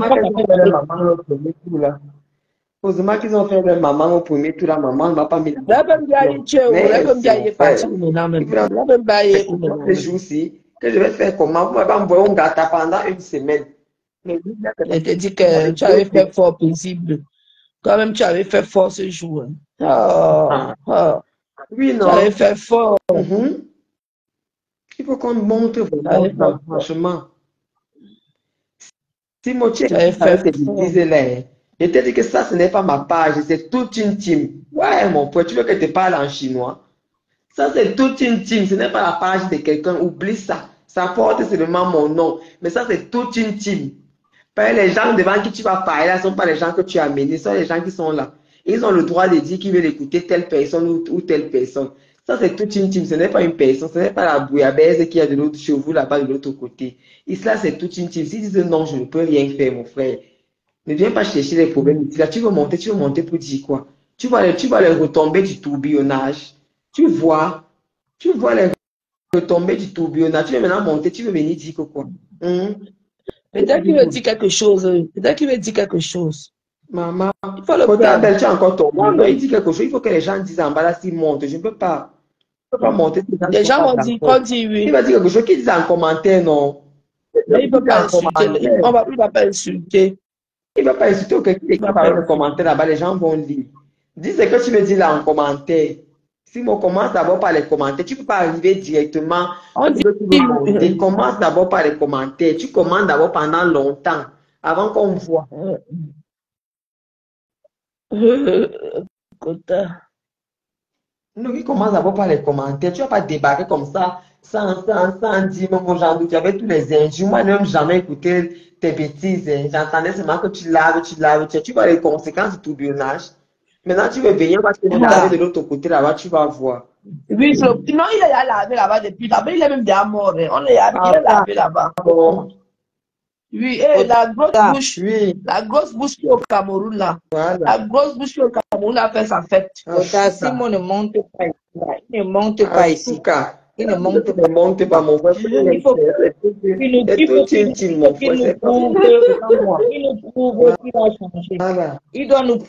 S1: Heureusement qu'ils ont fait leur maman au premier tour, la maman ne va pas mettre. Les jours-ci, que je vais faire comment? Vous m'avez envoyé un gâteau pendant une semaine.
S4: Je te dis que tu avais fait fort paisible. Toi-même, tu avais fait fort ce jour.
S1: Oui, non.
S4: Tu avais fait fort.
S1: Il faut qu'on montre vraiment, franchement. Si mon chien disait là, je te dis que ça, ce n'est pas ma page, c'est toute une team. Ouais, mon pote, tu veux que je te parle en chinois? Ça, c'est toute une team, ce n'est pas la page de quelqu'un, oublie ça. Ça porte seulement mon nom, mais ça, c'est toute une team. Les gens devant qui tu vas parler, là, ne sont pas les gens que tu as amenés, ce sont les gens qui sont là. Ils ont le droit de dire qu'ils veulent écouter telle personne ou telle personne. Ça, c'est toute une team, ce n'est pas une personne, ce n'est pas la bouillabaisse qui a de l'autre chez vous là-bas de l'autre côté. Et cela, c'est toute une team. S'ils disent non, je ne peux rien faire, mon frère, ne viens pas chercher les problèmes ici. Là, tu veux monter pour dire quoi? Tu vois les retombées du tourbillonnage. Tu vois les retombées du tourbillonnage. Tu veux maintenant monter, tu veux venir dire que quoi?
S4: Peut-être qu'il veut dire quelque chose. Peut-être qu'il veut dire quelque chose.
S1: Maman,
S4: il faut le
S1: faire. Tu as encore tombé. Il dit quelque chose. Il faut que les gens disent en bas là s'ils montent. Je ne peux pas. Je ne peux pas monter.
S4: Les gens vont dire, oui.
S1: Il va dire quelque chose qu'ils disent en commentaire, non?
S4: Mais il ne peut pas insulter. Il ne va pas insulter.
S1: Il ne va pas insulter quelqu'un qui parle en commentaire là-bas. Les gens vont lire. Dis ce que tu me dis là en commentaire. Si on commence d'abord par les commentaires, tu ne peux pas arriver directement. Tu commences d'abord par les commentaires. Tu commandes d'abord pendant longtemps, avant qu'on voit.
S4: Kota.
S1: Non, il commence d'abord par les commentaires. Tu vas pas débarquer comme ça, sans dire, mon genre, tu avais tous les injures. Moi, je n'ai même jamais écouté tes bêtises. Hein. J'entendais seulement que tu laves. Tu vois les conséquences du tourbillonnage. Maintenant, tu veux venir, on va te laver de l'autre côté là-bas, tu vas voir.
S4: Oui, non, il est lavé là-bas depuis là-bas. Il est même déjà mort. Hein. On est lavé là-bas.
S1: Bon.
S4: Oui, et la grosse bouche,
S1: Oui.
S4: la grosse bouche qui est au Cameroun là.
S1: Voilà.
S4: La grosse bouche qui est au Cameroun a fait sa fête.
S2: Simon ne monte pas ici. Il ne monte pas ici. Il ne monte
S1: pas, mon frère.
S2: Il faut qu'il nous prouve qu'il a changé.
S1: Voilà.
S2: Il doit nous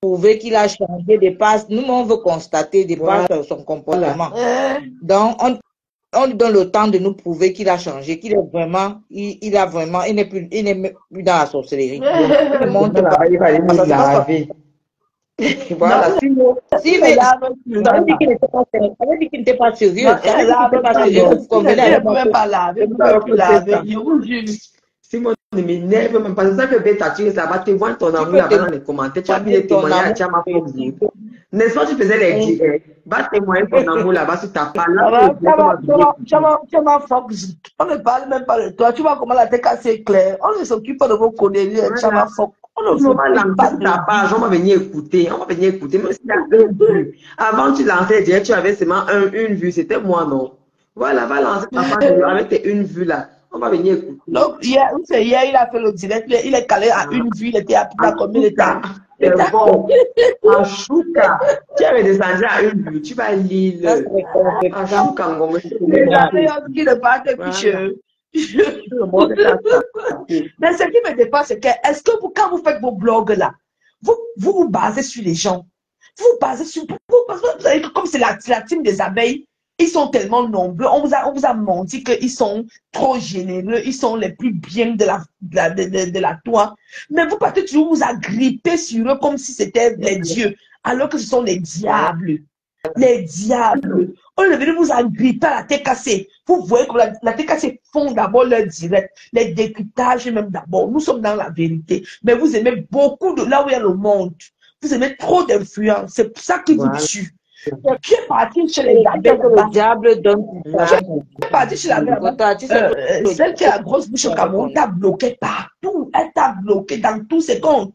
S2: prouver qu'il a changé de par, nous on veut constater de par son comportement. Donc on lui donne le temps de nous prouver qu'il a changé, qu'il est vraiment, il n'est plus dans la sorcellerie. Il ne monte pas.
S1: Il va aller nous laver. Voilà.
S2: Si mais ça veut dire qu'il n'était pas sérieux. Ça veut dire qu'il n'était pas sérieux. Vous convenez avec moi.
S1: Simon ne m'énerve même pas. C'est ça que Beta, tu ça va te voir ton amour là-bas dans les commentaires. Tu as mis les témoignages à Chama Fox. N'est-ce pas, tu faisais les directs. Va témoigner ton amour là-bas sur ta page.
S4: Chama Fox, on ne parle même pas de toi. Tu vois comment la tête cassée claire. On ne s'occupe pas de vos conneries, Chama Fox. On va
S1: lancer ta page, on va venir écouter. Même s'il y a une vue. Avant, tu lançais direct, tu avais seulement une vue. C'était moi, non? Voilà, va lancer ta page avec tes une vue là. On va venir écouter.
S4: Donc, hier, il a fait le direct. Il est calé à une vue. Il était à combien de temps?
S1: C'est bon. En chouka. Tu es redescendu à une vue. Tu vas lire. En chouka,
S4: qui ne parle que mais ce qui me dépasse, c'est que, est-ce que vous, quand vous faites vos blogs là, vous basez sur les gens. Vous basez sur, comme c'est la team des abeilles, ils sont tellement nombreux, on vous a menti qu'ils sont trop généreux, ils sont les plus bien de la toile. Mais vous partez toujours vous agripper sur eux comme si c'était les dieux, alors que ce sont les diables. Les diables. On est venu vous agripper à la tête cassée. Vous voyez que la tête cassée font d'abord leur direct, les décryptages même d'abord. Nous sommes dans la vérité. Mais vous aimez beaucoup de là où il y a le monde. Vous aimez trop d'influence. C'est pour ça qu'il vous tue. Qui est parti chez les abeilles?
S2: Le diable donne.
S4: Qui est parti chez l'abeille? Celle qui a la grosse bouche au Cameroun t'a bloqué partout. Elle t'a bloqué dans tous ses comptes.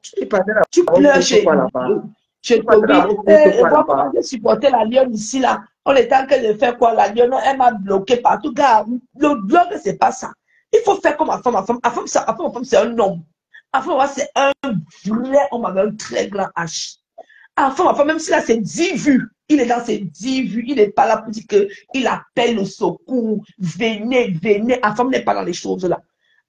S4: Tu pleures chez Toby. Moi, j'ai supporté la lionne ici, là. On était en train de faire quoi? La lionne, elle m'a bloqué partout. Car le blog, c'est pas ça. Il faut faire comme ma femme. Ma femme, c'est un homme. Ma femme, c'est un vrai homme avec un très grand H. Ma femme, même si là, c'est 10 vues. Il est dans ses 10 vues. Il n'est pas là pour dire qu'il appelle le secours. Venez, venez. Ma femme n'est pas dans les choses là.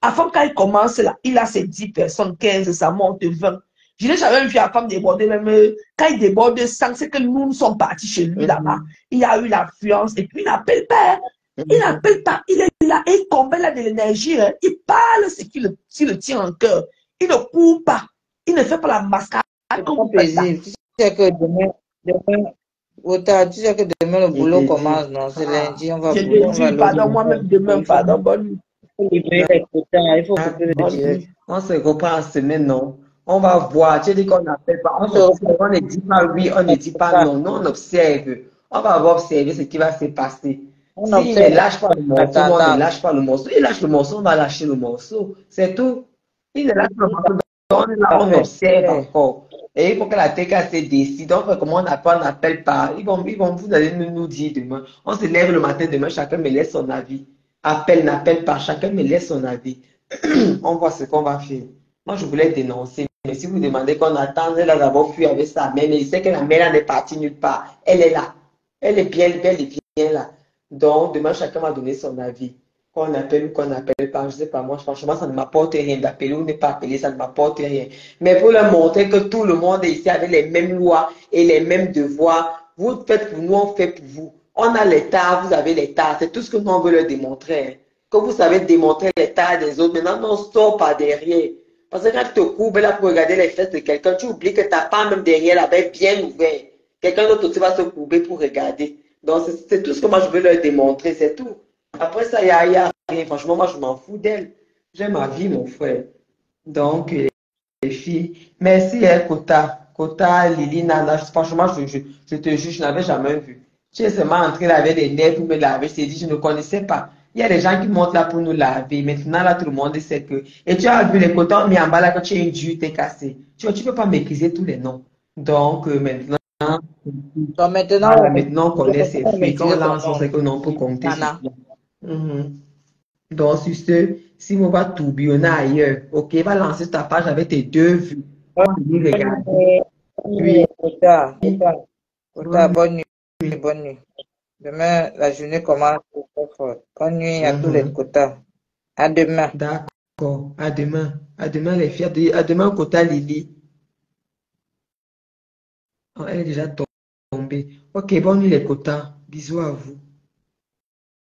S4: Ma femme, quand il commence là, il a ses 10 personnes, 15, ça monte 20. Je n'ai jamais vu la femme déborder, même quand il déborde 5, c'est que nous sommes partis chez lui là-bas. Il a eu l'affluence et puis il n'appelle pas. Il n'appelle pas. Il est là et il combat là de l'énergie. Hein. Il parle ce qui le tient en cœur. Il ne court pas. Il ne fait pas la mascarade.
S2: Tu sais que demain, tu sais que demain le boulot commence, non? C'est lundi, on va
S4: bouger. Pardon, moi-même demain, pardon, bonne nuit.
S2: Il faut couper le direct.
S1: On se reprend en semaine, non? On va voir. Tu dis qu'on n'appelle pas. On ne dit pas oui, on ne dit pas non. Nous, on observe. On va observer ce qui va se passer. S'il ne lâche pas le morceau, on ne lâche pas le morceau. Il lâche le morceau, on va lâcher le morceau. C'est tout. Il ne lâche pas le morceau. On est là, on observe encore. Et il faut que la TK se décide. Donc, comment on n'appelle pas. Ils vont vous allez nous dire demain. On se lève le matin demain, chacun me laisse son avis. Appelle, n'appelle pas, chacun me laisse son avis. On voit ce qu'on va faire. Moi, je voulais dénoncer. Mais si vous demandez qu'on attende, elle a d'abord fui avec sa mère, mais il sait que la mère n'est partie nulle part. Elle est là. Elle est bien là. Donc, demain, chacun va donner son avis. Qu'on appelle ou qu'on n'appelle pas, je ne sais pas, moi, franchement, ça ne m'apporte rien d'appeler ou ne pas appeler, ça ne m'apporte rien. Mais pour leur montrer que tout le monde est ici avec les mêmes lois et les mêmes devoirs, vous faites pour nous, on fait pour vous. On a les tares, vous avez les tares. C'est tout ce que nous, on veut leur démontrer. Hein. Que vous savez démontrer les tares des autres. Maintenant, on sort par derrière. Parce que quand tu te courbes là pour regarder les fesses de quelqu'un, tu oublies que ta part même derrière là-bas bien ouvert. Quelqu'un d'autre aussi va se courber pour regarder. Donc, c'est tout ce que moi je veux leur démontrer, c'est tout. Après ça, il n'y a rien. Franchement, moi je m'en fous d'elle. J'ai ma vie, mon frère. Donc, les filles, merci, Kota. Kota, Lily, Nana, franchement, je te jure, je n'avais jamais vu. Tu es seulement entré là avec des nerfs pour me laver. Je t'ai dit, je ne connaissais pas. Il y a des gens qui montent là pour nous laver. Maintenant, là, tout le monde sait que. Et tu as vu les cotons mis en bas là, que tu es une dure, t'es cassé. Tu ne peux pas maîtriser tous les noms. Donc, maintenant,
S2: Donc maintenant,
S1: voilà, maintenant, on connaît ses
S2: on
S1: fruits. Quand on
S2: maîtrise ton
S1: lance, on
S2: nom.
S1: sait que non, on peut compter sur
S2: Nana.
S1: toi. Mhm. Donc, sur ce, si on va tourbillonner ailleurs, ok, va lancer ta page avec tes 2 vues. On va venir regarder. Oui,
S2: Kota, bonne nuit, bonne nuit. Demain, la journée commence très fort. Bonne nuit à tous les
S1: Mhm.
S2: quotas. À demain.
S1: D'accord. À demain. À demain, les filles. À demain, Kota Lily. Oh, elle est déjà tombée. Ok, bonne nuit, les quotas. Bisous à vous.